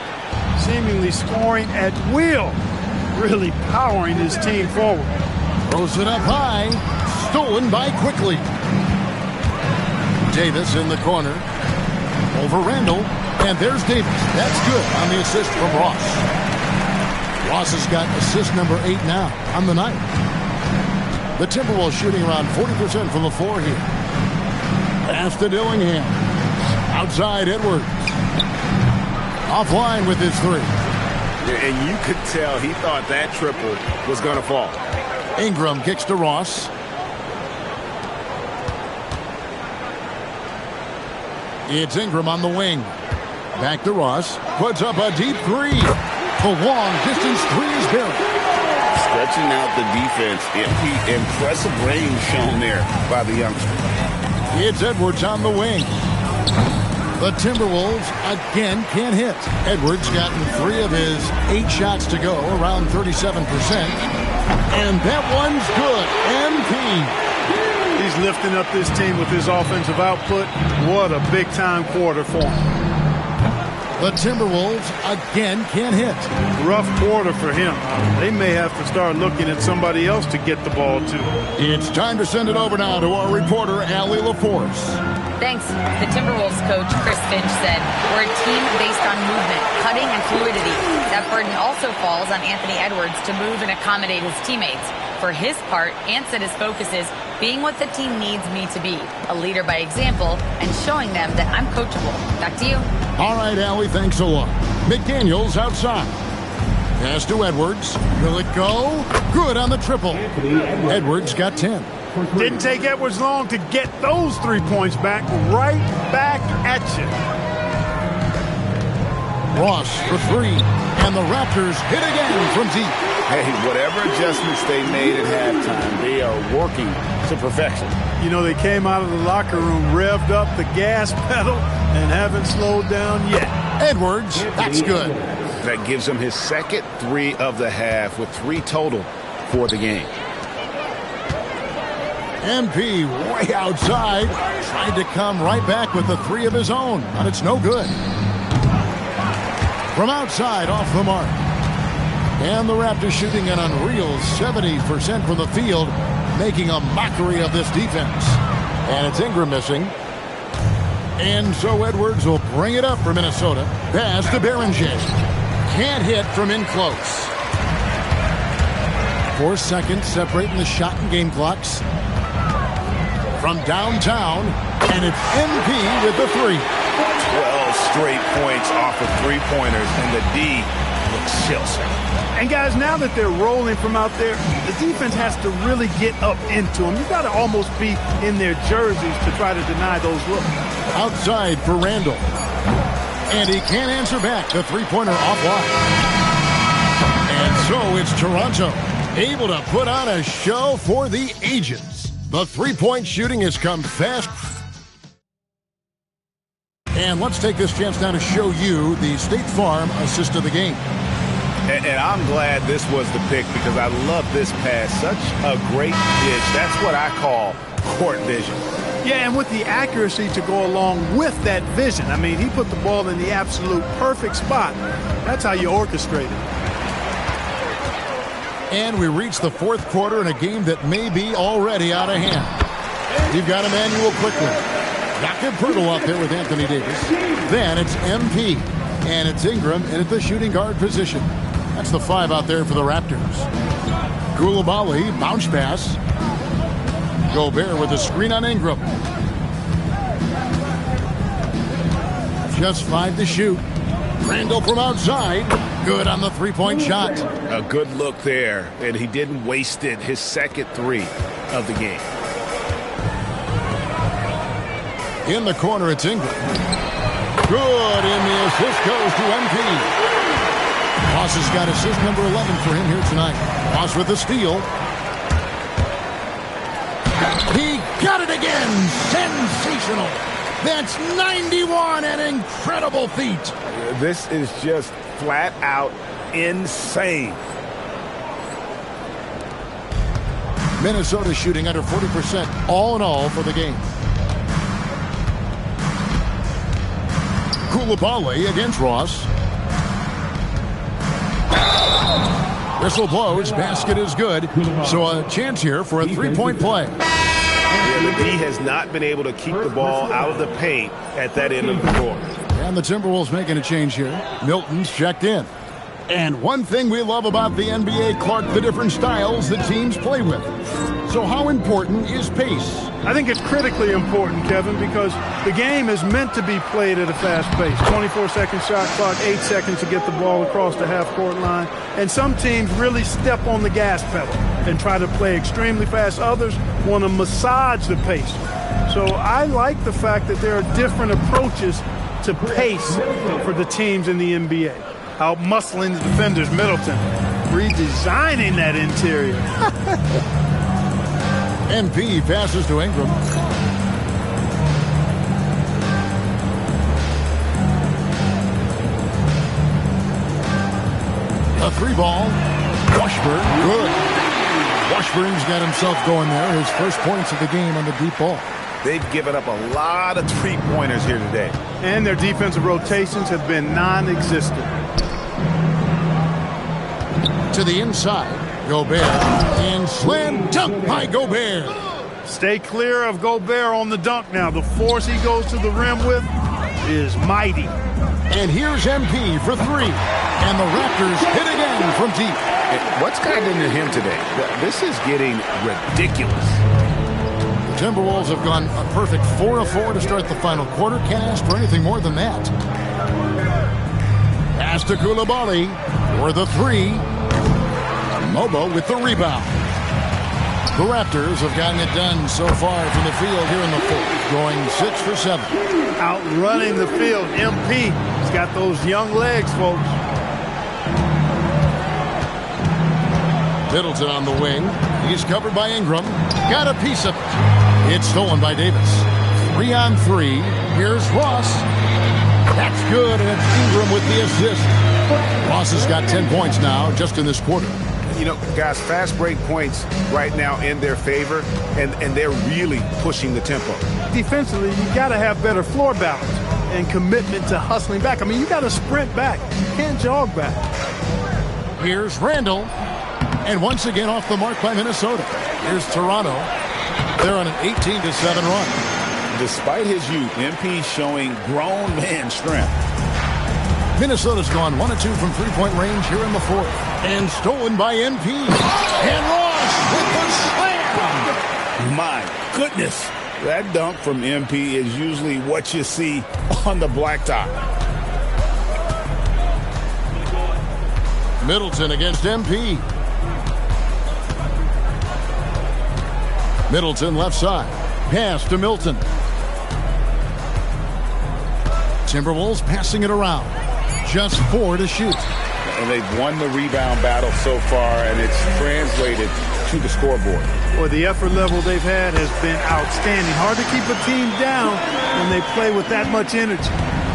Seemingly scoring at will. Really powering his team forward. Throws it up high. Stolen by Quickly. Davis in the corner. Over Randall. And there's Davis. That's good on the assist from Ross. Ross has got assist number 8 now on the night. The Timberwolves shooting around 40% from the floor here. Pass to Dillingham. Outside Edwards. Offline with his 3. And you could tell he thought that triple was going to fall. Ingram kicks to Ross. It's Ingram on the wing. Back to Ross. Puts up a deep 3. The long distance 3 is buried. Stretching out the defense. Impressive range shown there by the youngster. It's Edwards on the wing. The Timberwolves again can't hit. Edwards gotten 3 of his 8 shots to go, around 37%. And that one's good. MP. He's lifting up this team with his offensive output. What a big-time quarter for him. The Timberwolves again can't hit. Rough quarter for him. They may have to start looking at somebody else to get the ball to. It's time to send it over now to our reporter, Allie LaForce. Thanks. The Timberwolves coach, Chris Finch, said, "We're a team based on movement, cutting, and fluidity. That burden also falls on Anthony Edwards to move and accommodate his teammates. For his part, Ant said his focus is being what the team needs me to be, a leader by example, and showing them that I'm coachable." Back to you. All right, Allie, thanks a lot. McDaniels outside. Pass to Edwards. Will it go? Good on the triple. Edwards got 10. Didn't take Edwards long to get those 3 points back. Right back at you. Ross for 3. And the Raptors hit again from deep. Hey, whatever adjustments they made at halftime, they are working to perfection. You know, they came out of the locker room, revved up the gas pedal, and haven't slowed down yet. Edwards, that's good. That gives him his second 3 of the half with 3 total for the game. MP way outside. Tried to come right back with the 3 of his own, but it's no good. From outside, off the mark. And the Raptors shooting an unreal 70% from the field, making a mockery of this defense. And it's Ingram missing. And so Edwards will bring it up for Minnesota. Pass to Berenger. Can't hit from in close. 4 seconds separating the shot and game clocks. From downtown, and it's MP with the 3. 12 straight points off of 3-pointers, and the D looks chill. And guys, now that they're rolling from out there, the defense has to really get up into them. You've got to almost be in their jerseys to try to deny those looks. Outside for Randall. And he can't answer back. The 3-pointer offline. And so it's Toronto, able to put on a show for the ages. The 3-point shooting has come fast. And let's take this chance now to show you the State Farm assist of the game. And I'm glad this was the pick because I love this pass. Such a great dish. That's what I call court vision. Yeah, and with the accuracy to go along with that vision. I mean, he put the ball in the absolute perfect spot. That's how you orchestrate it. And we reach the 4th quarter in a game that may be already out of hand. You've got Emmanuel Quickly. Jakob Poeltl out there with Anthony Davis. Then it's MP. And it's Ingram in at the shooting guard position. That's the 5 out there for the Raptors. Coulibaly, bounce pass. Gobert with a screen on Ingram. Just 5 to shoot. Randall from outside. Good on the 3-point shot. A good look there, and he didn't waste it. His second 3 of the game. In the corner, it's Ingram. Good, and the assist goes to MP. Ross has got assist number 11 for him here tonight. Ross with the steal. He got it again. Sensational. That's 91, an incredible feat. This is just flat out insane. Minnesota shooting under 40% all in all for the game. Koulibaly against Ross. Whistle blows, basket is good. So a chance here for a three-point play. Yeah, the D has not been able to keep the ball out of the paint at that end of the court. And the Timberwolves making a change here. Milton's checked in. And one thing we love about the NBA, Clark, the different styles that teams play with. So how important is pace? I think it's critically important, Kevin, because the game is meant to be played at a fast pace. 24-second shot clock, 8 seconds to get the ball across the half-court line. And some teams really step on the gas pedal and try to play extremely fast. Others want to massage the pace. So I like the fact that there are different approaches to pace for the teams in the NBA. Out-muscling the defenders, Middleton, redesigning that interior. MP passes to Ingram. A three ball. Washburn, good. Washburn's got himself going there. His first points of the game on the deep ball. They've given up a lot of three-pointers here today. And their defensive rotations have been non-existent. To the inside, Gobert, and slam dunk by Gobert. Stay clear of Gobert on the dunk now. The force he goes to the rim with is mighty. And here's MP for three. And the Raptors hit again from deep. What's gotten into him today? This is getting ridiculous. The Timberwolves have gone a perfect 4 of 4 to start the final quarter. Can't ask for anything more than that. Pass to Koulibaly for the three. Mobo with the rebound. The Raptors have gotten it done so far from the field here in the fourth, going 6 for 7. Outrunning the field. MP has got those young legs, folks. Middleton on the wing. He's covered by Ingram. Got a piece of it. It's stolen by Davis. 3 on 3. Here's Ross. That's good, and it's Ingram with the assist. Ross has got 10 points now just in this quarter. You know, guys, fast break points right now in their favor, and they're really pushing the tempo. Defensively, you got to have better floor balance and commitment to hustling back. I mean, you got to sprint back. You can't jog back. Here's Randall. And once again off the mark by Minnesota. Here's Toronto. They're on an 18-7 run. Despite his youth, MP showing grown man strength. Minnesota's gone 1 of 2 from three-point range here in the fourth. And stolen by MP. And Ross with the slam. My goodness. That dunk from MP is usually what you see on the blacktop. Middleton against MP. Middleton left side. Pass to Milton. Timberwolves passing it around. Just 4 to shoot. And they've won the rebound battle so far, and it's translated to the scoreboard. Boy, the effort level they've had has been outstanding. Hard to keep a team down when they play with that much energy.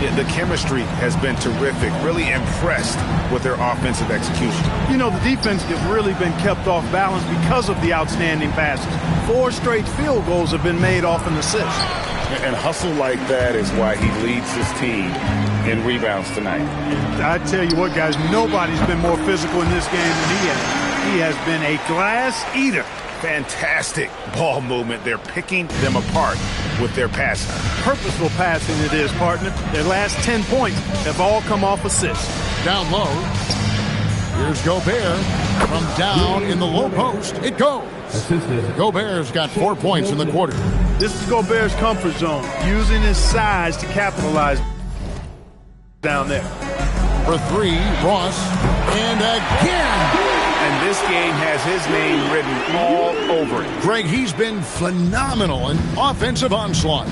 Yeah, the chemistry has been terrific. Really impressed with their offensive execution. You know, the defense has really been kept off balance because of the outstanding passes. 4 straight field goals have been made off an assist. And hustle like that is why he leads his team in rebounds tonight. I tell you what, guys, nobody's been more physical in this game than he has. He has been a glass eater. Fantastic ball movement. They're picking them apart with their passing. Purposeful passing it is, partner. Their last 10 points have all come off assists. Down low. Here's Gobert. From down in the low post, it goes. Gobert's got 4 points in the quarter. This is Gobert's comfort zone, using his size to capitalize down there. For 3, Ross. And again. And this game has his name written all over it. Greg, he's been phenomenal in offensive onslaught.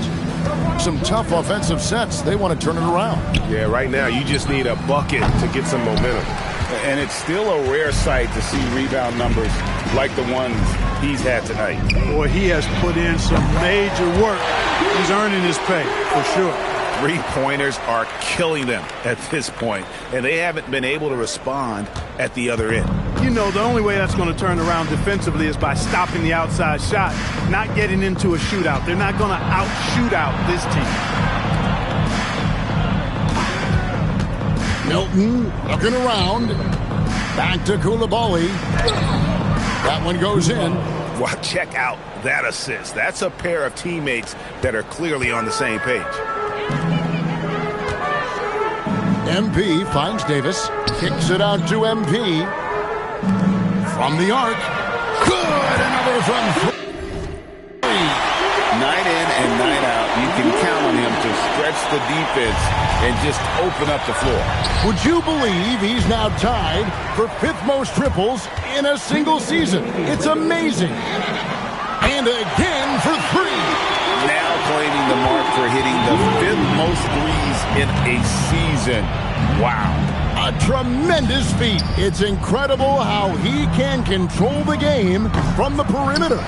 Some tough offensive sets. They want to turn it around. Yeah, right now you just need a bucket to get some momentum. And it's still a rare sight to see rebound numbers like the ones he's had tonight. Boy, he has put in some major work. He's earning his pay, for sure. Three-pointers are killing them at this point, and they haven't been able to respond at the other end. You know, the only way that's going to turn around defensively is by stopping the outside shot, not getting into a shootout. They're not going to out-shoot out this team. Milton looking around. Back to Koulibaly. That one goes in. Well, check out that assist. That's a pair of teammates that are clearly on the same page. MP finds Davis. Kicks it out to MP. From the arc. Good! Another from three. Night in and night out, you can count on him to stretch the defense and just open up the floor. Would you believe he's now tied for 5th most triples in a single season? It's amazing. And again for 3. Now claiming the mark for hitting the 5th most threes in a season. Wow. A tremendous feat. It's incredible how he can control the game from the perimeter.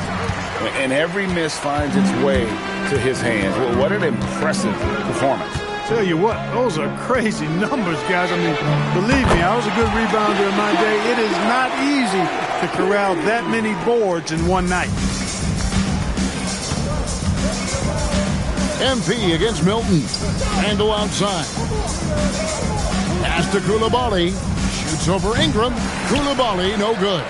And every miss finds its way to his hands. Well, what an impressive performance. Tell you what, those are crazy numbers, guys. I mean, believe me, I was a good rebounder in my day. It is not easy to corral that many boards in one night. MP against Milton. Handle outside. Pass to Koulibaly. Shoots over Ingram. Koulibaly, no good.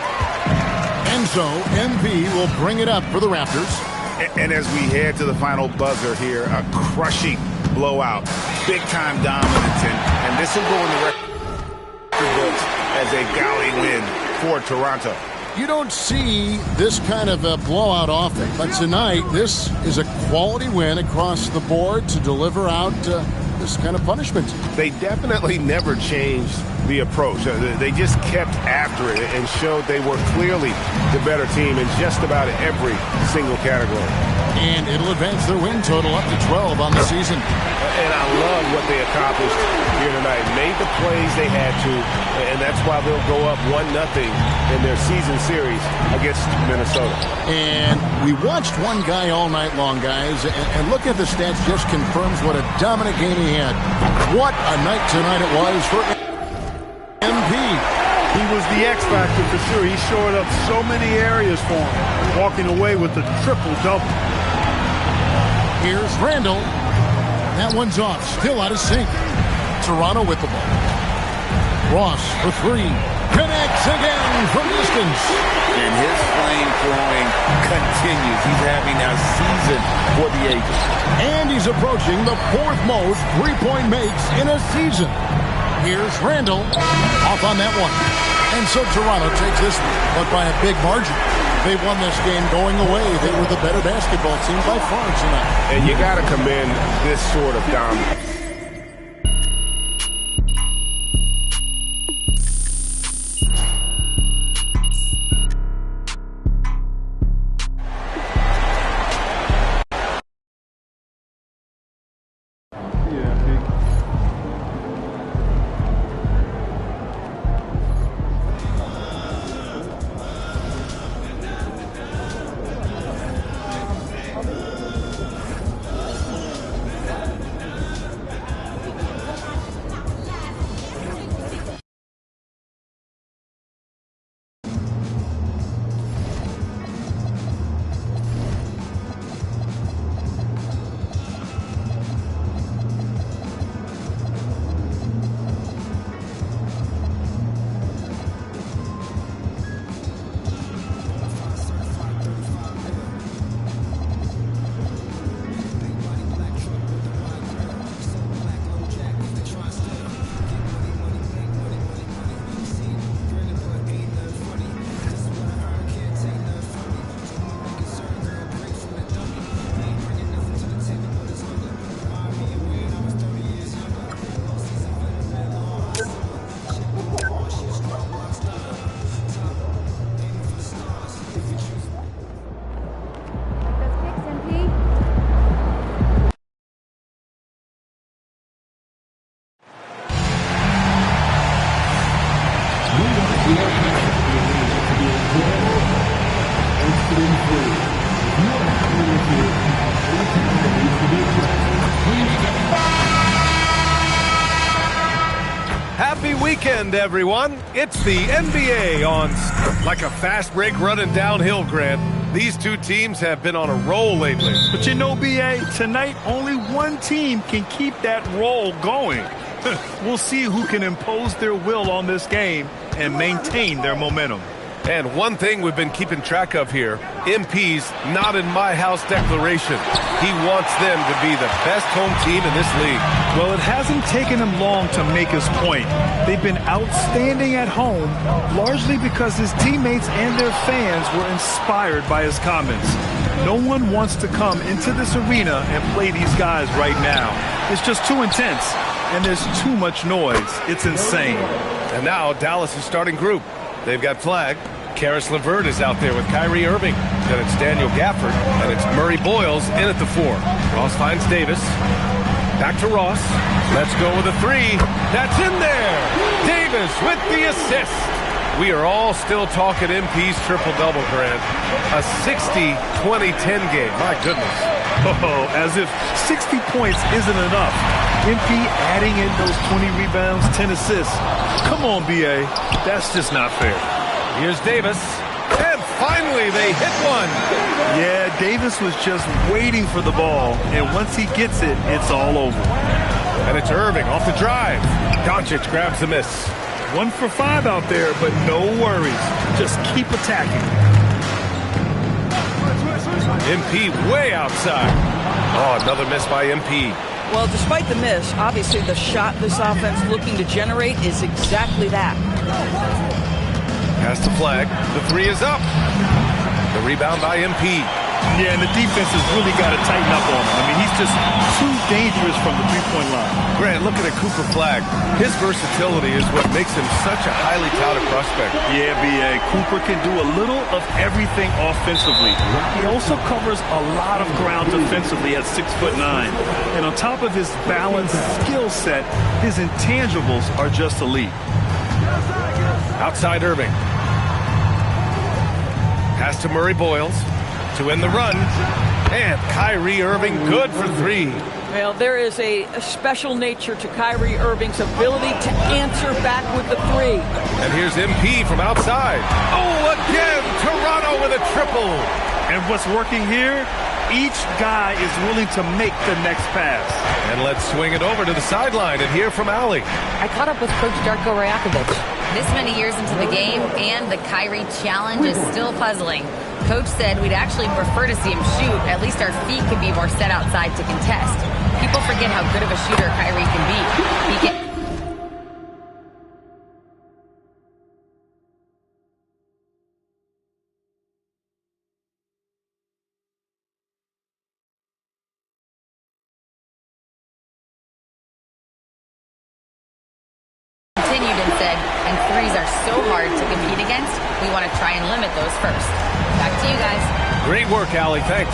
And so MP will bring it up for the Raptors. And as we head to the final buzzer here, a crushing blowout. Big-time dominance. And this will go in the record books as a galley win for Toronto. You don't see this kind of a blowout often, but tonight this is a quality win across the board to deliver out this kind of punishment. They definitely never changed the approach. They just kept after it and showed they were clearly the better team in just about every single category. And it'll advance their win total up to 12 on the season. And I love what they accomplished here tonight. Made the plays they had to, and that's why they'll go up 1-0 in their season series against Minnesota. And we watched one guy all night long, guys, and look at the stats, just confirms what a dominant game he had. What a night tonight it was for MP. He was the X factor for sure. He showed up so many areas for him, walking away with the triple-double. Here's Randall. That one's off, still out of sync. Toronto with the ball. Ross for 3. Connects again from distance. And his flame throwing continues. He's having a season for the ages. And he's approaching the 4th most three-point makes in a season. Here's Randall off on that one. And so Toronto takes this one, but by a big margin. They won this game going away. They were the better basketball team by far tonight. And you got to commend this sort of dominance. Happy weekend, everyone. It's the NBA on like a fast break running downhill, Grant. These two teams have been on a roll lately. But you know, B.A., tonight only one team can keep that roll going. We'll see who can impose their will on this game and maintain their momentum. And one thing we've been keeping track of here, MP's not in my house declaration. He wants them to be the best home team in this league. Well, it hasn't taken him long to make his point. They've been outstanding at home, largely because his teammates and their fans were inspired by his comments. No one wants to come into this arena and play these guys right now. It's just too intense, and there's too much noise. It's insane. And now Dallas' starting group. They've got Flag. Karis LeVert is out there with Kyrie Irving. Then it's Daniel Gafford, and it's Murray Boyles in at the 4. Ross finds Davis. Back to Ross. Let's go with a 3. That's in there. Davis with the assist. We are all still talking MP's triple-double, Grant. A 60-20-10 game. My goodness. Oh, as if 60 points isn't enough. MP adding in those 20 rebounds, 10 assists. Come on, B.A. That's just not fair. Here's Davis. And finally, they hit one. Yeah, Davis was just waiting for the ball. And once he gets it, it's all over. And it's Irving off the drive. Doncic grabs the miss. 1 for 5 out there, but no worries. Just keep attacking. MP way outside. Oh, another miss by MP. Well, despite the miss, obviously the shot this offense looking to generate is exactly that. Pass to Flag. The 3 is up. The rebound by MP. Yeah, and the defense has really got to tighten up on him. I mean, he's just too dangerous from the three-point line. Grant, looking at Cooper Flag, his versatility is what makes him such a highly touted prospect. Yeah, B.A. Cooper can do a little of everything offensively. He also covers a lot of ground defensively at 6'9". And on top of his balanced skill set, his intangibles are just elite. Outside Irving. Pass to Murray Boyles to end the run. And Kyrie Irving good for 3. Well, there is a special nature to Kyrie Irving's ability to answer back with the 3. And here's MP from outside. Oh, again, Toronto with a triple. And what's working here? Each guy is willing to make the next pass. And let's swing it over to the sideline and hear from Allie. I caught up with Coach Darko Rajakovic. This many years into the game, and the Kyrie challenge is still puzzling. Coach said we'd actually prefer to see him shoot. At least our feet could be more set outside to contest. People forget how good of a shooter Kyrie can be. He can... Continued and said, and 3s are so hard to compete against, we want to try and limit those first. Back to you guys. Great work, Allie. Thanks.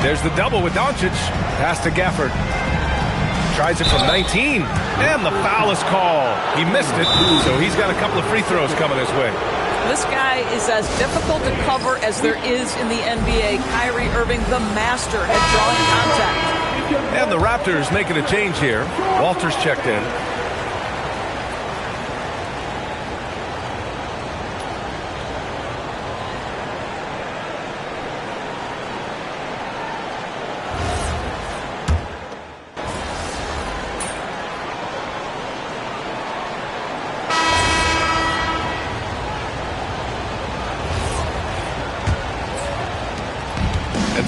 There's the double with Doncic. Pass to Gafford. Tries it from 19. And the foul is called. He missed it, so he's got a couple of free throws coming his way. This guy is as difficult to cover as there is in the NBA. Kyrie Irving, the master at drawing contact. And the Raptors making a change here. Walters checked in.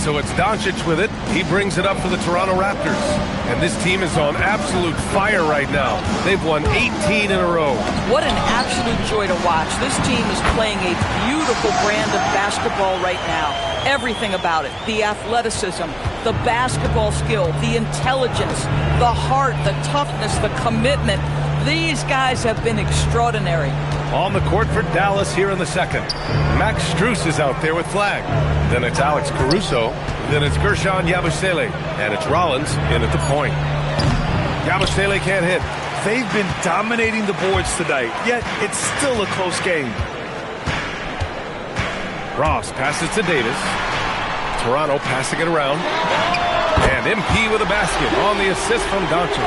So it's Doncic with it. He brings it up for the Toronto Raptors. And this team is on absolute fire right now. They've won 18 in a row. What an absolute joy to watch. This team is playing a beautiful brand of basketball right now. Everything about it. The athleticism, the basketball skill, the intelligence, the heart, the toughness, the commitment. These guys have been extraordinary. On the court for Dallas here in the second. Max Strus is out there with Flag. Then it's Alex Caruso. Then it's Gershon Yabusele. And it's Rollins in at the point. Yabusele can't hit. They've been dominating the boards tonight, yet it's still a close game. Ross passes to Davis. Toronto passing it around. And MP with a basket on the assist from Doncic.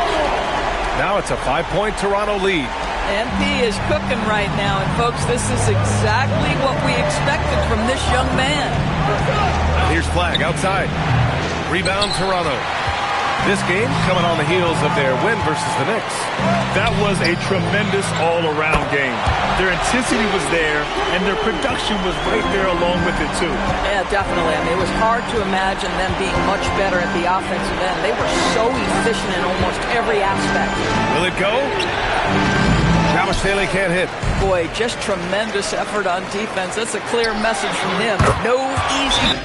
Now it's a 5-point Toronto lead. MP is cooking right now, and folks, this is exactly what we expected from this young man. Here's Flag outside. Rebound Toronto. This game coming on the heels of their win versus the Knicks. That was a tremendous all-around game. Their intensity was there, and their production was right there along with it, too. Yeah, definitely. I mean, it was hard to imagine them being much better at the offensive end. They were so efficient in almost every aspect. Will it go? Staley can't hit. Boy, just tremendous effort on defense. That's a clear message from him. No easy.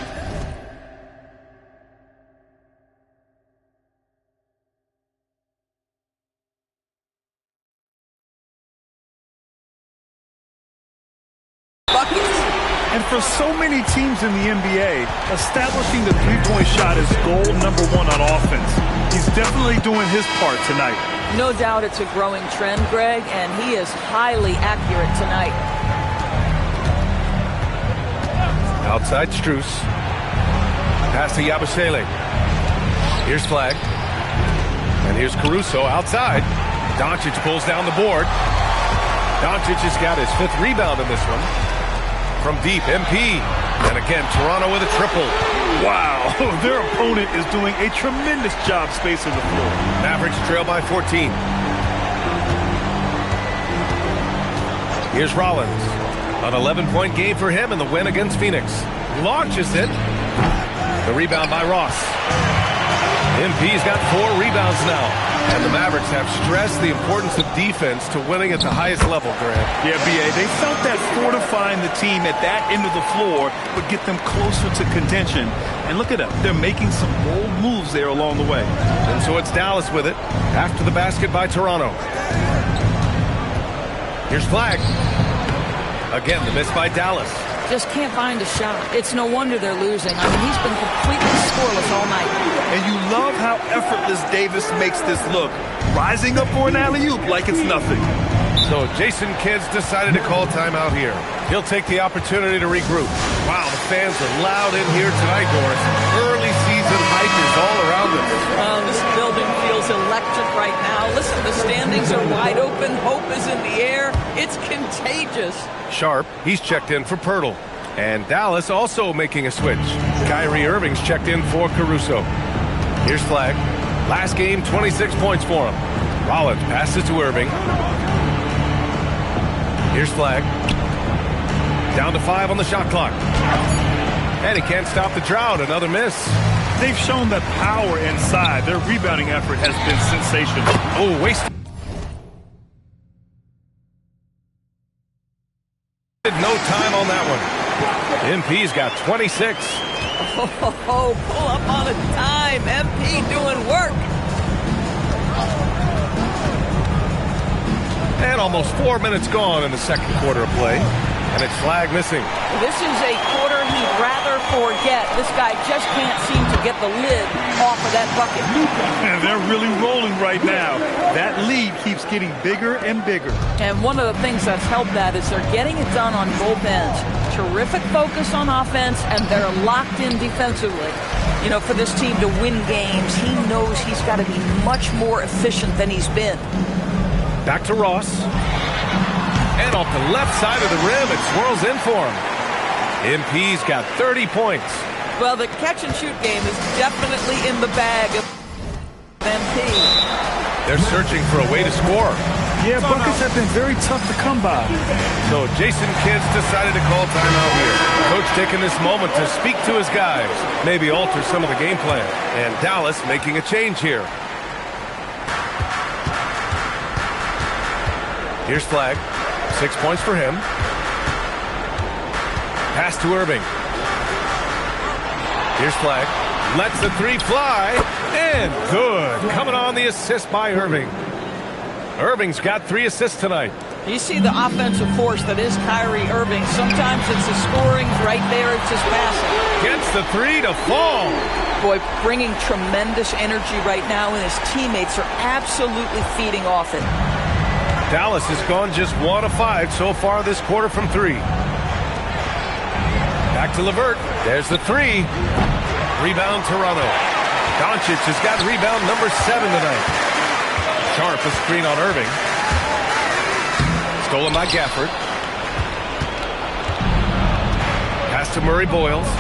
And for so many teams in the NBA, establishing the three-point shot is goal number one on offense. He's definitely doing his part tonight. No doubt it's a growing trend, Greg, and he is highly accurate tonight. Outside Strus. Pass to Yabusele. Here's Flag. And here's Caruso outside. Doncic pulls down the board. Doncic has got his 5th rebound in this one. From deep, MP. And again, Toronto with a triple. Wow, their opponent is doing a tremendous job spacing the floor. Mavericks trail by 14. Here's Rollins. An 11-point game for him in the win against Phoenix. Launches it. The rebound by Ross. MP's got 4 rebounds now. And the Mavericks have stressed the importance of defense to winning at the highest level, Grant. Yeah, B.A., they felt that fortifying the team at that end of the floor would get them closer to contention. And look at them. They're making some bold moves there along the way. And so it's Dallas with it after the basket by Toronto. Here's Flag. Again, the miss by Dallas. Just can't find a shot. It's no wonder they're losing. I mean, he's been completely scoreless all night. And you love how effortless Davis makes this look. Rising up for an alley-oop like it's nothing. So Jason Kidd's decided to call timeout here. He'll take the opportunity to regroup. Wow, the fans are loud in here tonight, Doris. Early season hype is all around us. This building feels electric right now. Listen, the standings are wide open. Hope is in the air. It's contagious. Sharp, he's checked in for Pirtle. And Dallas also making a switch. Kyrie Irving's checked in for Caruso. Here's Flag. Last game, 26 points for him. Rollins passes to Irving. Here's Flag. Down to 5 on the shot clock. And he can't stop the drought. Another miss. They've shown that power inside. Their rebounding effort has been sensational. Oh, wasted. No time on that one. MP's got 26. Oh, pull up on a dime. MP doing work. And almost 4 minutes gone in the second quarter of play. And it's Flag missing. This is a quarter he'd rather forget. This guy just can't seem to get the lid off of that bucket. And they're really rolling right now. That lead keeps getting bigger and bigger. And one of the things that's helped that is they're getting it done on both ends. Terrific focus on offense, and they're locked in defensively. You know, for this team to win games, he knows he's got to be much more efficient than he's been. Back to Ross. And off the left side of the rim, it swirls in for him. MP's got 30 points. Well, the catch-and-shoot game is definitely in the bag of MP. They're searching for a way to score. Yeah, buckets have been very tough to come by. So Jason Kidd's decided to call timeout here. Coach taking this moment to speak to his guys, maybe alter some of the game plan. And Dallas making a change here. Here's Flag. 6 points for him. Pass to Irving. Here's Flag. Lets the 3 fly. And good. Coming on the assist by Irving. Irving's got 3 assists tonight. You see the offensive force that is Kyrie Irving. Sometimes it's the scoring. Right there, it's his passing. Gets the 3 to fall. Boy, bringing tremendous energy right now, and his teammates are absolutely feeding off it. Dallas has gone just 1 of 5 so far this quarter from 3. Back to LeVert. There's the three. Rebound Toronto. Doncic has got rebound number 7 tonight. Sharp a screen on Irving. Stolen by Gafford. Pass to Murray Boyles.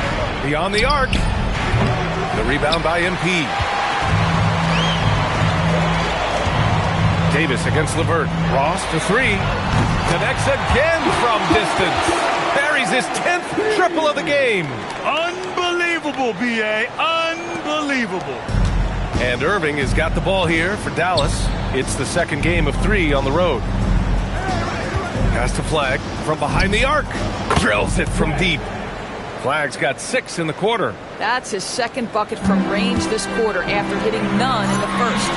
Beyond the arc. The rebound by MP. Davis against LeVert. Ross to 3. Connects again from distance. Buries his 10th triple of the game. Unbelievable, B.A. Unbelievable. And Irving has got the ball here for Dallas. It's the second game of 3 on the road. Pass to Flag from behind the arc. Drills it from deep. Flag's got 6 in the quarter. That's his second bucket from range this quarter after hitting none in the first.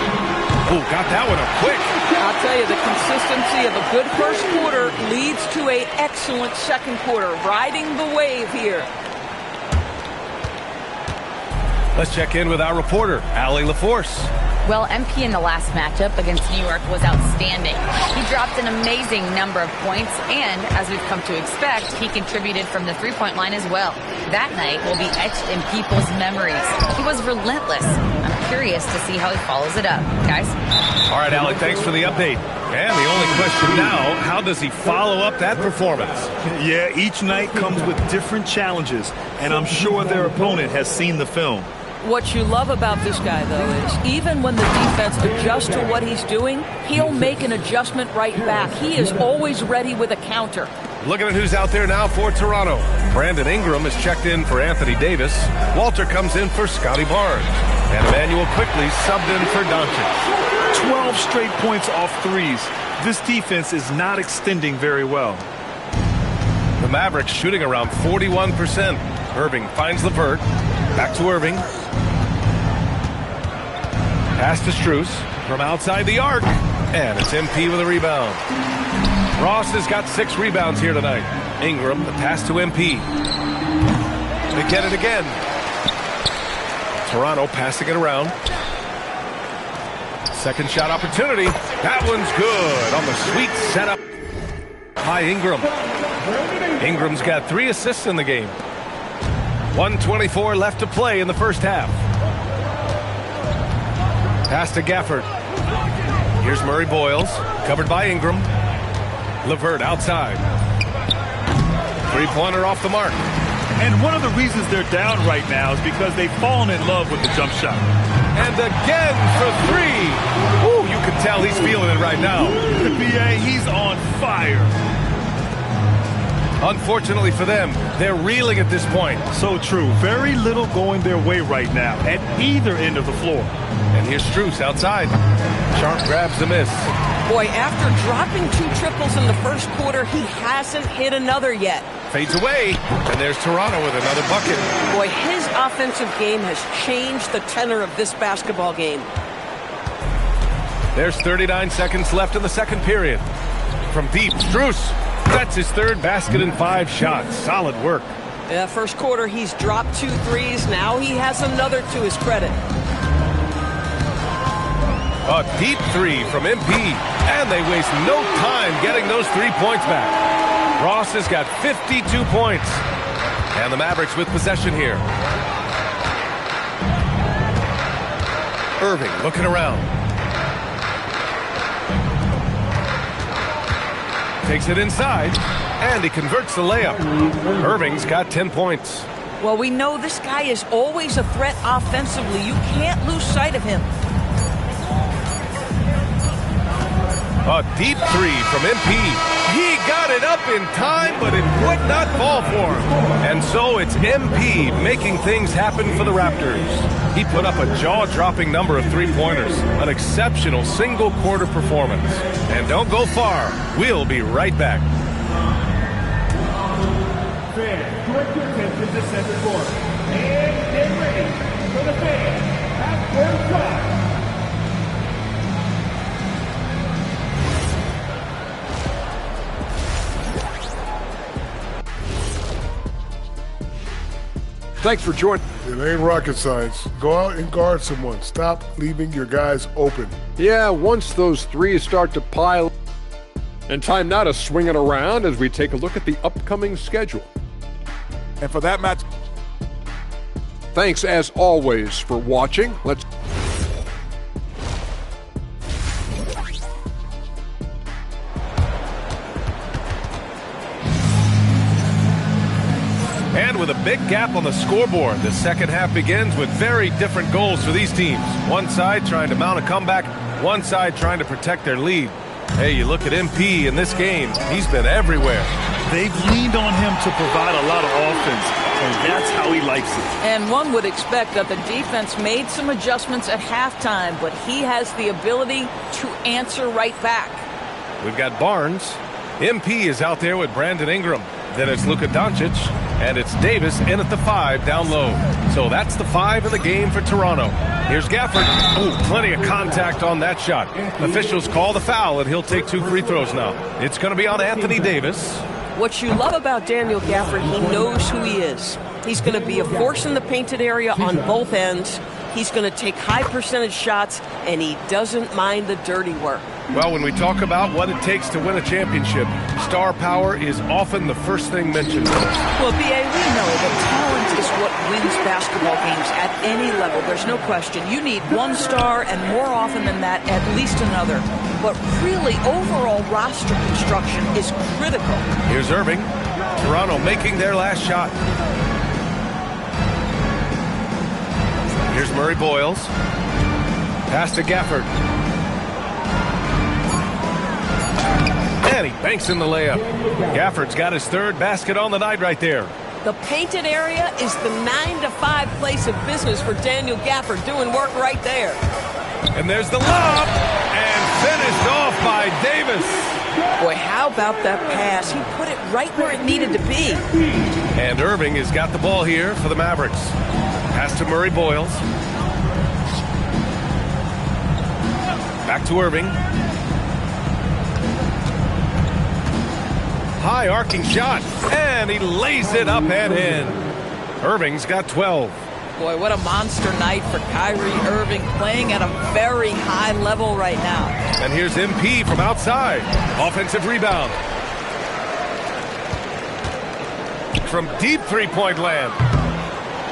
Oh, got that one up quick. I'll tell you, the consistency of a good first quarter leads to an excellent second quarter. Riding the wave here. Let's check in with our reporter, Allie LaForce. Well, MP in the last matchup against New York was outstanding. He dropped an amazing number of points, and as we've come to expect, he contributed from the three-point line as well. That night will be etched in people's memories. He was relentless. I'm curious to see how he follows it up. Guys? All right, Allie, thanks for the update. And the only question now, how does he follow up that performance? Yeah, each night comes with different challenges, and I'm sure their opponent has seen the film. What you love about this guy, though, is even when the defense adjusts to what he's doing, he'll make an adjustment right back. He is always ready with a counter. Looking at who's out there now for Toronto. Brandon Ingram is checked in for Anthony Davis. Walter comes in for Scotty Barnes. And Emmanuel quickly subbed in for Doncic. 12 straight points off threes. This defense is not extending very well. The Mavericks shooting around 41%. Irving finds LeVert. Back to Irving. Pass to Strus from outside the arc. And it's MP with a rebound. Ross has got 6 rebounds here tonight. Ingram, the pass to MP. They get it again. Toronto passing it around. Second shot opportunity. That one's good on the sweet setup by Ingram. Ingram's got 3 assists in the game. 1:24 left to play in the first half. Pass to Gafford. Here's Murray Boyles, covered by Ingram. LeVert outside. Three-pointer off the mark. And one of the reasons they're down right now is because they've fallen in love with the jump shot. And again for 3. Ooh, you can tell he's feeling it right now. The BA, he's on fire. Unfortunately for them, they're reeling at this point. So true. Very little going their way right now at either end of the floor. And here's Strus outside. Sharp grabs the miss. Boy, after dropping 2 triples in the first quarter, he hasn't hit another yet. Fades away, and there's Toronto with another bucket. Boy, his offensive game has changed the tenor of this basketball game. There's 39 seconds left in the second period. From deep, Strus. That's his 3rd basket in 5 shots. Solid work. Yeah, first quarter, he's dropped 2 threes. Now he has another to his credit. A deep 3 from MP. And they waste no time getting those 3 points back. Ross has got 52 points. And the Mavericks with possession here. Irving looking around. Takes it inside, and he converts the layup. Irving's got 10 points. Well, we know this guy is always a threat offensively. You can't lose sight of him. A deep 3 from MP. He got it up in time, but it would not fall for him. And so it's MP making things happen for the Raptors. He put up a jaw-dropping number of 3-pointers. An exceptional single-quarter performance. And don't go far. We'll be right back. Fans, direct your attention to center court. And get ready for the fans at court time. Thanks for joining. It ain't rocket science. Go out and guard someone. Stop leaving your guys open. Yeah, once those 3s start to pile. And time now to swing it around as we take a look at the upcoming schedule. And for that match. Thanks, as always, for watching. And with a big gap on the scoreboard, the second half begins with very different goals for these teams. One side trying to mount a comeback, one side trying to protect their lead. Hey, you look at MP in this game, he's been everywhere. They've leaned on him to provide a lot of offense, and that's how he likes it. And one would expect that the defense made some adjustments at halftime, but he has the ability to answer right back. We've got Barnes. MP is out there with Brandon Ingram. Then it's Luka Doncic, and it's Davis in at the 5 down low. So that's the 5 in the game for Toronto. Here's Gafford. Ooh, plenty of contact on that shot. Officials call the foul, and he'll take 2 free throws now. It's going to be on Anthony Davis. What you love about Daniel Gafford, he knows who he is. He's going to be a force in the painted area on both ends. He's going to take high percentage shots, and he doesn't mind the dirty work. Well, when we talk about what it takes to win a championship, star power is often the first thing mentioned. Well, B.A., we know that talent is what wins basketball games at any level. There's no question. You need one star, and more often than that, at least another. But really, overall roster construction is critical. Here's Irving. Toronto making their last shot. Here's Murray Boyles. Pass to Gafford. And he banks in the layup. Gafford's got his 3rd basket on the night right there. The painted area is the 9-to-5 place of business for Daniel Gafford, doing work right there. And there's the lob, and finished off by Davis. Boy, how about that pass? He put it right where it needed to be. And Irving has got the ball here for the Mavericks. Pass to Murray Boyles. Back to Irving. High arcing shot, and he lays it up and in. Irving's got 12. Boy, what a monster night for Kyrie Irving, playing at a very high level right now. And here's MP from outside. Offensive rebound. From deep three-point land.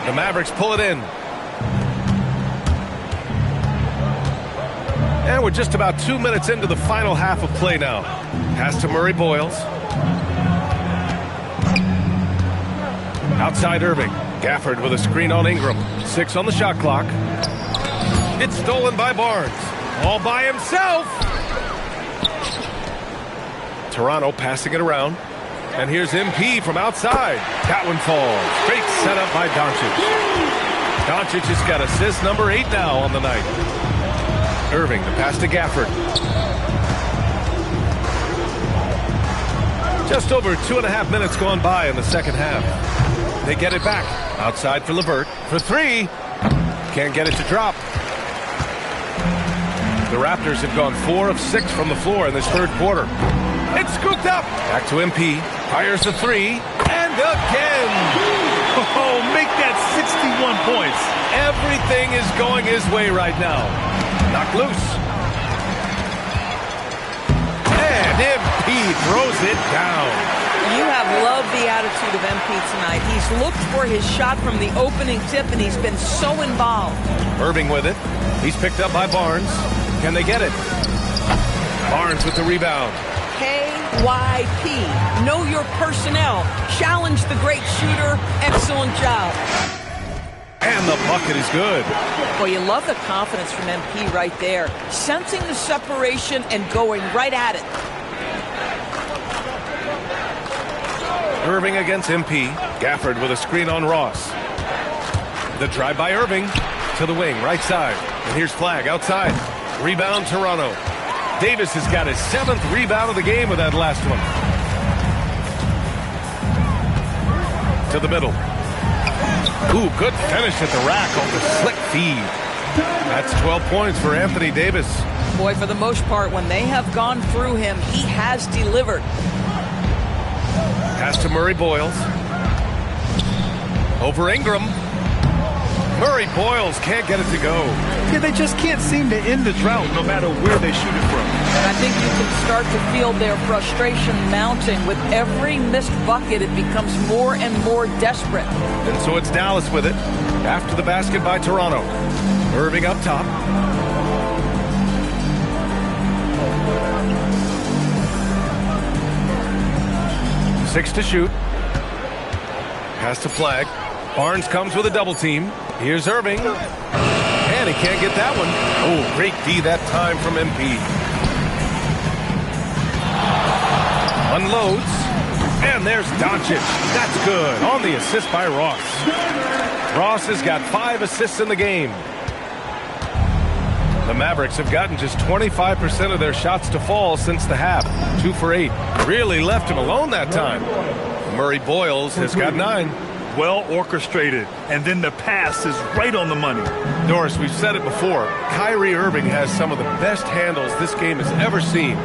The Mavericks pull it in. And we're just about 2 minutes into the final half of play now. Pass to Murray Boyles. Outside Irving. Gafford with a screen on Ingram. 6 on the shot clock. It's stolen by Barnes. All by himself. Toronto passing it around. And here's MP from outside. That one falls. Great setup by Doncic. Doncic has got assist number 8 now on the night. Irving, the pass to Gafford. Just over 2.5 minutes gone by in the second half. They get it back. Outside for LeVert. For 3. Can't get it to drop. The Raptors have gone 4 of 6 from the floor in this 3rd quarter. It's scooped up. Back to MP. Fires the 3. And again. Oh, make that 61 points. Everything is going his way right now. Knocked loose. And MP throws it down. You have loved the attitude of MP tonight. He's looked for his shot from the opening tip, and he's been so involved. Irving with it. He's picked up by Barnes. Can they get it? Barnes with the rebound. KYP. Know your personnel. Challenge the great shooter. Excellent job. And the bucket is good. Well, you love the confidence from MP right there. Sensing the separation and going right at it. Irving against MP. Gafford with a screen on Ross. The drive by Irving to the wing, right side. And here's Flagg outside. Rebound Toronto. Davis has got his 7th rebound of the game with that last one. To the middle. Ooh, good finish at the rack on the slick feed. That's 12 points for Anthony Davis. Boy, for the most part, when they have gone through him, he has delivered. Pass to Murray Boyles. Over Ingram. Murray Boyles can't get it to go. Yeah, they just can't seem to end the drought no matter where they shoot it from. And I think you can start to feel their frustration mounting. With every missed bucket, it becomes more and more desperate. And so it's Dallas with it. After the basket by Toronto. Irving up top. Six to shoot. Pass to Flag. Barnes comes with a double team. Here's Irving. And he can't get that one. Oh, great D that time from MP. Unloads. And there's Doncic. That's good. On the assist by Ross. Ross has got 5 assists in the game. The Mavericks have gotten just 25% of their shots to fall since the half. 2 for 8. Really left him alone that time. Murray Boyles has got 9. Well orchestrated, and then the pass is right on the money. Doris, we've said it before. Kyrie Irving has some of the best handles this game has ever seen.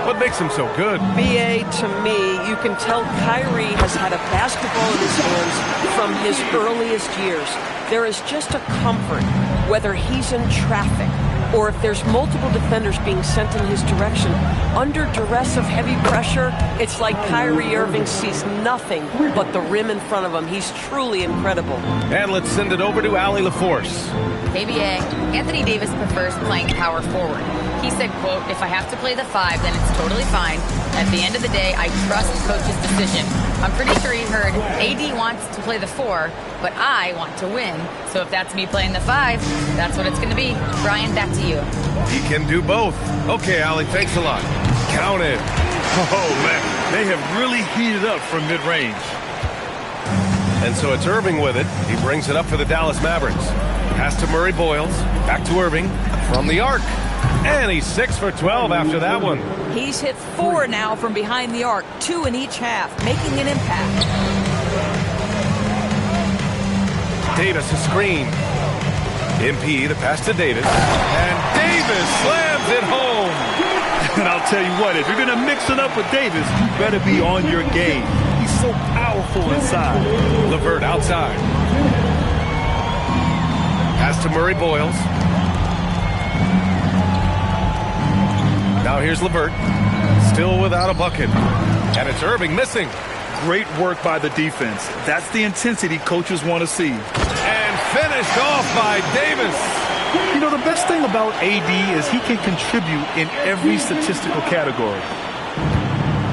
What makes him so good? BA, to me, you can tell Kyrie has had a basketball in his hands from his earliest years. There is just a comfort, whether he's in traffic or if there's multiple defenders being sent in his direction. Under duress of heavy pressure, it's like Kyrie Irving sees nothing but the rim in front of him. He's truly incredible. And let's send it over to Allie LaForce. ABA, Anthony Davis prefers playing power forward. He said, quote, "If I have to play the 5, then it's totally fine. At the end of the day, I trust coach's decision." I'm pretty sure he heard AD wants to play the 4, but I want to win. So if that's me playing the 5, that's what it's going to be. Brian, back to you. He can do both. Okay, Allie, thanks a lot. Count it. Oh, man, they have really heated up from mid-range. And so it's Irving with it. He brings it up for the Dallas Mavericks. Pass to Murray Boyles. Back to Irving from the arc. And he's 6 for 12 after that one. He's hit 4 now from behind the arc, 2 in each half, making an impact. Davis a screen. MP, the pass to Davis. And Davis slams it home. And I'll tell you what, if you're going to mix it up with Davis, you better be on your game. He's so powerful inside. LeVert outside. Pass to Murray Boyles. Now here's LeVert. Still without a bucket. And it's Irving missing. Great work by the defense. That's the intensity coaches want to see. And finished off by Davis. You know, the best thing about AD is he can contribute in every statistical category.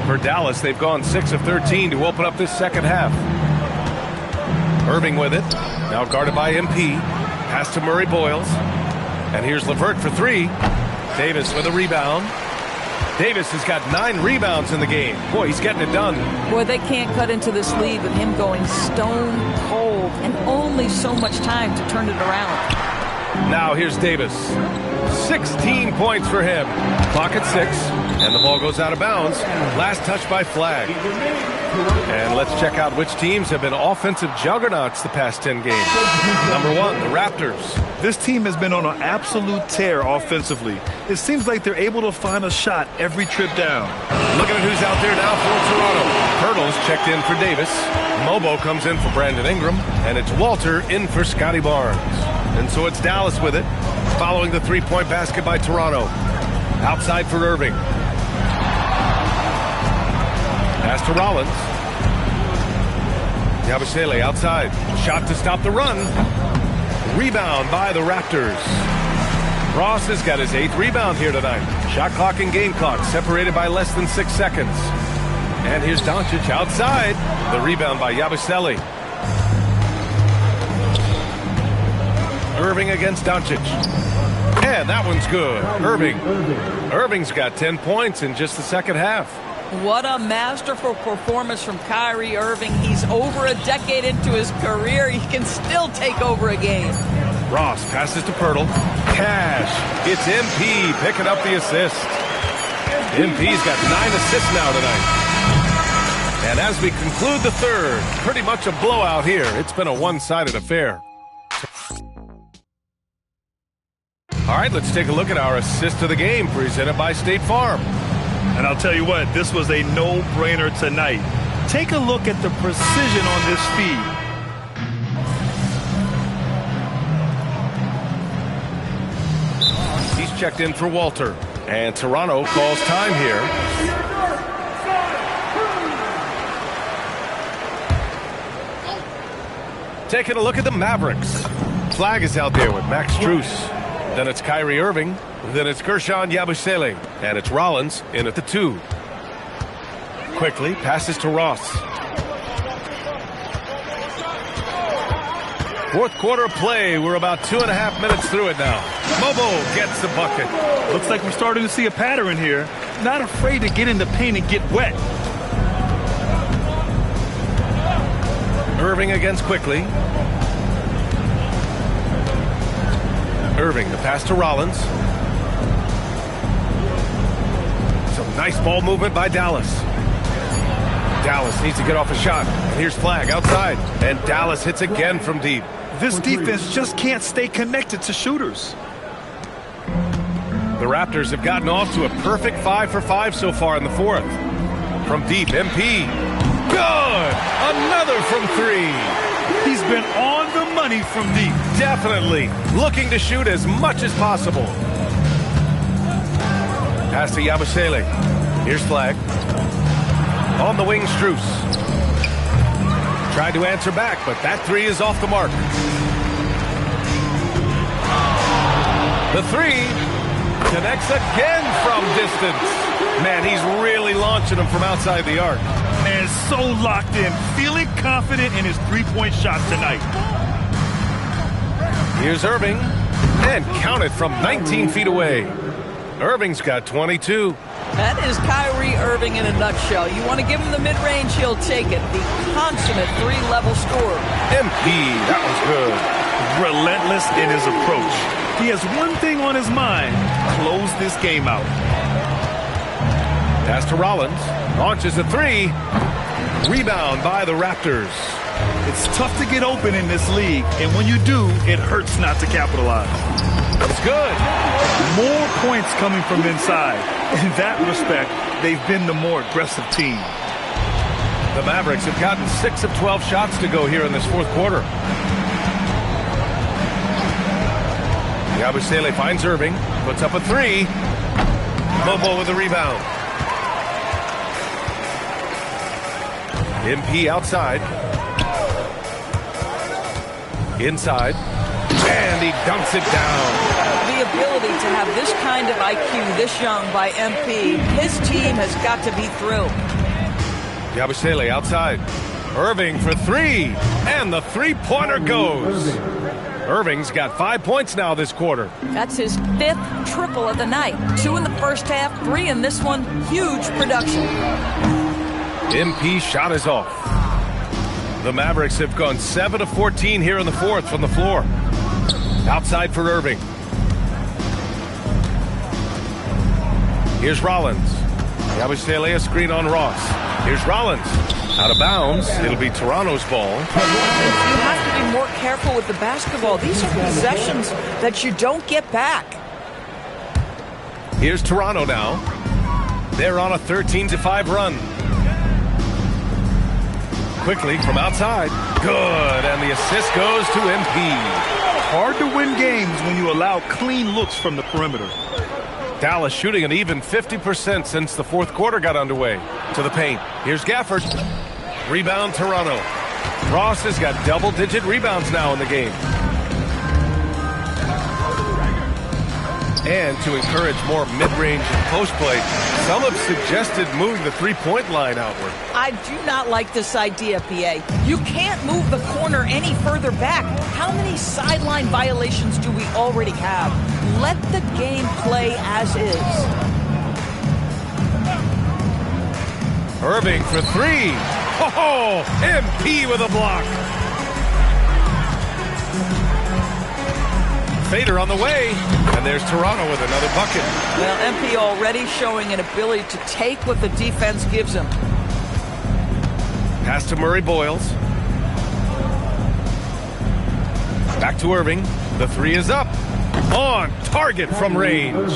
For Dallas, they've gone 6 of 13 to open up this second half. Irving with it. Now guarded by MP. Pass to Murray Boyles. And here's LeVert for 3. Davis with a rebound. Davis has got 9 rebounds in the game. Boy, he's getting it done. Boy, they can't cut into this lead with him going stone cold and only so much time to turn it around. Now here's Davis. 16 points for him. Clock at 6, and the ball goes out of bounds. Last touch by Flag. And let's check out which teams have been offensive juggernauts the past 10 games. Number 1, the Raptors. This team has been on an absolute tear offensively. It seems like they're able to find a shot every trip down. Looking at who's out there now for Toronto. Hurdle's checked in for Davis. Mobo comes in for Brandon Ingram. And it's Walter in for Scotty Barnes. And so it's Dallas with it, following the 3-point basket by Toronto. Outside for Irving. Pass to Rollins. Yabusele outside. Shot to stop the run. Rebound by the Raptors. Ross has got his 8th rebound here tonight. Shot clock and game clock separated by less than 6 seconds. And here's Doncic outside. The rebound by Yabusele. Irving against Doncic. And that one's good. Irving's got 10 points in just the second half. What a masterful performance from Kyrie Irving. He's over a decade into his career. He can still take over a game. Ross passes to Pirtle. Cash. It's MP picking up the assist. MP's got 9 assists now tonight. And as we conclude the third, pretty much a blowout here. It's been a one-sided affair. All right, let's take a look at our assist of the game presented by State Farm. And I'll tell you what, this was a no-brainer tonight. Take a look at the precision on this feed. checked in for Walter. And Toronto calls time here. Taking a look at the Mavericks. Flag is out there with Max Strus. Then it's Kyrie Irving. Then it's Guerschon Yabusele. And it's Rollins in at the 2. Quickly passes to Ross. Fourth quarter of play. We're about 2.5 minutes through it now. Mobo gets the bucket. Looks like we're starting to see a pattern here. Not afraid to get in the paint and get wet. Irving against Quickly. Irving, the pass to Rollins. Some nice ball movement by Dallas. Dallas needs to get off a shot. And here's Flag outside. And Dallas hits again from deep. This defense just can't stay connected to shooters. The Raptors have gotten off to a perfect 5 for 5 so far in the fourth. From deep, MP. Good! Another from 3. He's been on the money from deep. Definitely. Looking to shoot as much as possible. Pass to Yabusele. Here's Flag. On the wing, Strus. Tried to answer back, but that 3 is off the mark. The 3 connects again from distance. Man, he's really launching them from outside the arc. And so locked in, feeling confident in his three-point shot tonight. Here's Irving, and counted from 19 feet away. Irving's got 22. That is Kyrie Irving in a nutshell. You want to give him the mid-range, he'll take it. The consummate 3-level scorer. MP, that was good. Relentless in his approach. He has one thing on his mind: close this game out. Pass to Rollins. Launches a 3. Rebound by the Raptors. It's tough to get open in this league, and when you do, it hurts not to capitalize. It's good. More points coming from inside. In that respect, they've been the more aggressive team. The Mavericks have gotten 6 of 12 shots to go here in this fourth quarter. Yabusele finds Irving, puts up a 3. Bobo with the rebound. MP outside. Inside. And he dunks it down. The ability to have this kind of IQ this young by MP, his team has got to be thrilled. Yabusele outside. Irving for 3. And the three-pointer goes. Irving's got 5 points now this quarter. That's his 5th triple of the night. 2 in the first half, 3 in this one. Huge production. MP shot is off. The Mavericks have gone 7 of 14 here in the fourth from the floor. Outside for Irving. Here's Rollins. Yabusele a screen on Ross. Here's Rollins. Out of bounds. It'll be Toronto's ball. You have to be more careful with the basketball. These are possessions that you don't get back. Here's Toronto now. They're on a 13-5 run. Quickly from outside. Good. And the assist goes to MP. Hard to win games when you allow clean looks from the perimeter. Dallas shooting an even 50% since the fourth quarter got underway. To the paint. Here's Gafford. Rebound Toronto. Ross has got double-digit rebounds now in the game. And to encourage more mid-range and post play, some have suggested moving the three-point line outward. I do not like this idea, PA. You can't move the corner any further back. How many sideline violations do we already have? Let the game play as is. Irving for 3. Oh, MP with a block. Fader on the way, and there's Toronto with another bucket. Well, MP already showing an ability to take what the defense gives him. Pass to Murray Boyles. Back to Irving. The 3 is up. On target from range.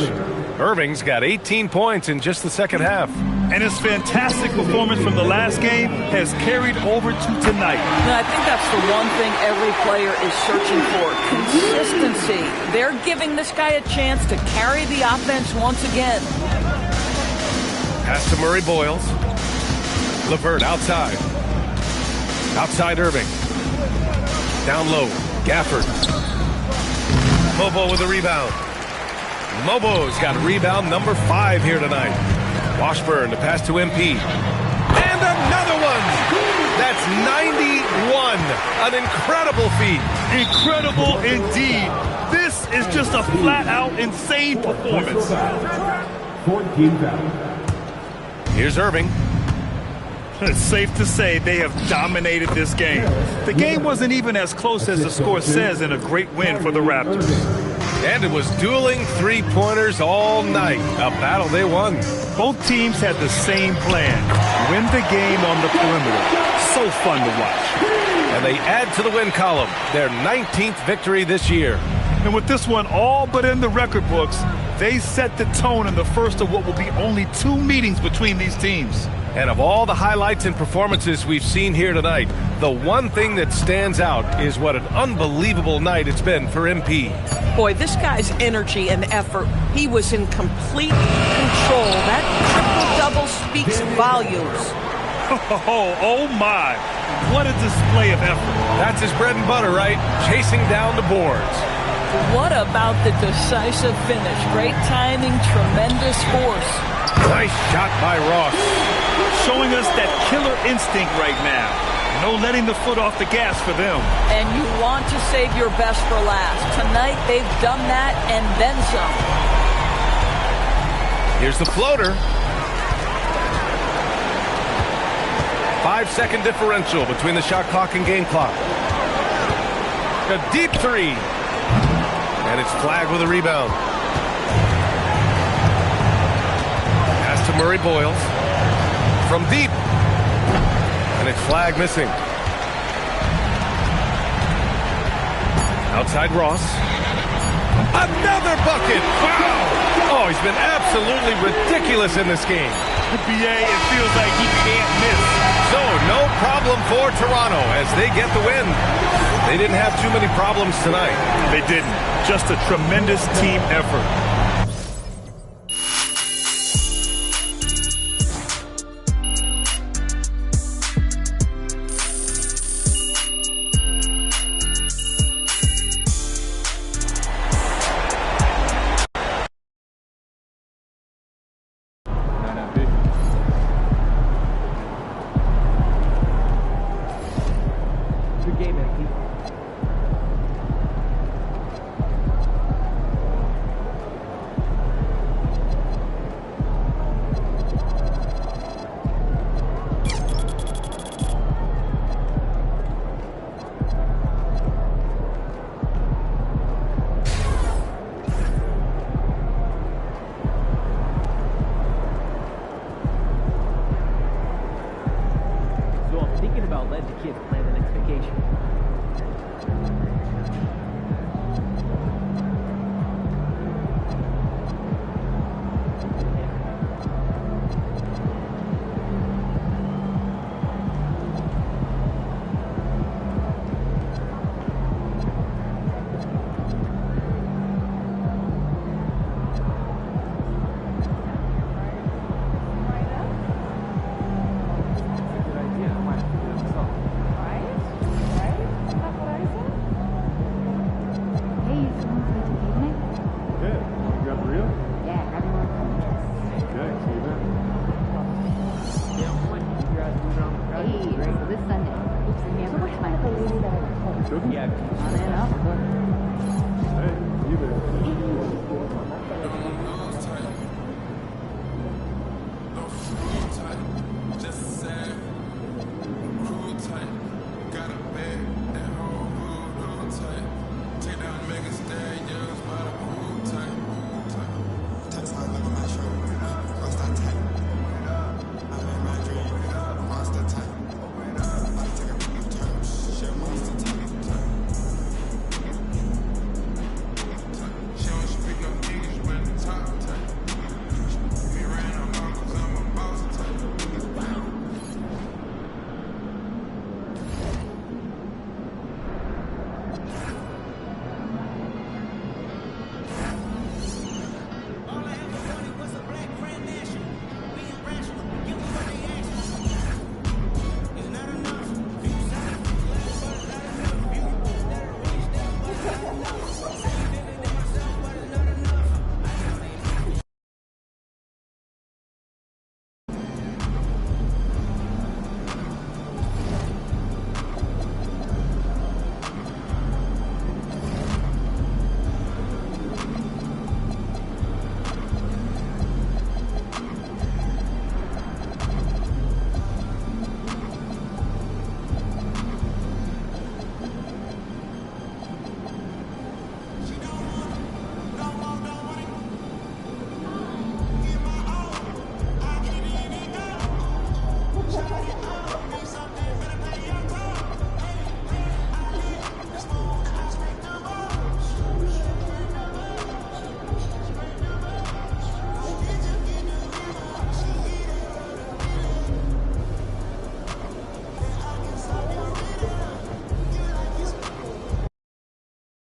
Irving's got 18 points in just the second half. And his fantastic performance from the last game has carried over to tonight. And I think that's the one thing every player is searching for, consistency. They're giving this guy a chance to carry the offense once again. Pass to Murray Boyles. LeVert outside. Outside Irving. Down low, Gafford. Mobo with a rebound. Mobo's got rebound number 5 here tonight. Washburn to pass to MP. And another one! That's 91. An incredible feat. Incredible indeed. This is just a flat-out insane performance. 14 fouls. Here's Irving. It's safe to say they have dominated this game. The game wasn't even as close as the score says in a great win for the Raptors. And it was dueling three-pointers all night. A battle they won. Both teams had the same plan. Win the game on the perimeter. So fun to watch. And they add to the win column, their 19th victory this year. And with this one all but in the record books, they set the tone in the first of what will be only 2 meetings between these teams. And of all the highlights and performances we've seen here tonight, the one thing that stands out is what an unbelievable night it's been for MP. Boy, this guy's energy and effort, he was in complete control. That triple-double speaks volumes. Oh my, what a display of effort. That's his bread and butter, right? Chasing down the boards. What about the decisive finish? Great timing, tremendous force. Nice shot by Ross. Showing us that killer instinct right now. No letting the foot off the gas for them. And you want to save your best for last. Tonight, they've done that and then some. Here's the floater. 5-second differential between the shot clock and game clock. A deep 3. And it's flagged with a rebound. Pass to Murray Boyles. From deep. And it's flag missing. Outside Ross. Another bucket! Wow! Oh, he's been absolutely ridiculous in this game. BA, it feels like he can't miss. So, no problem for Toronto as they get the win. They didn't have too many problems tonight. They didn't. Just a tremendous team effort. Yeah, on and up.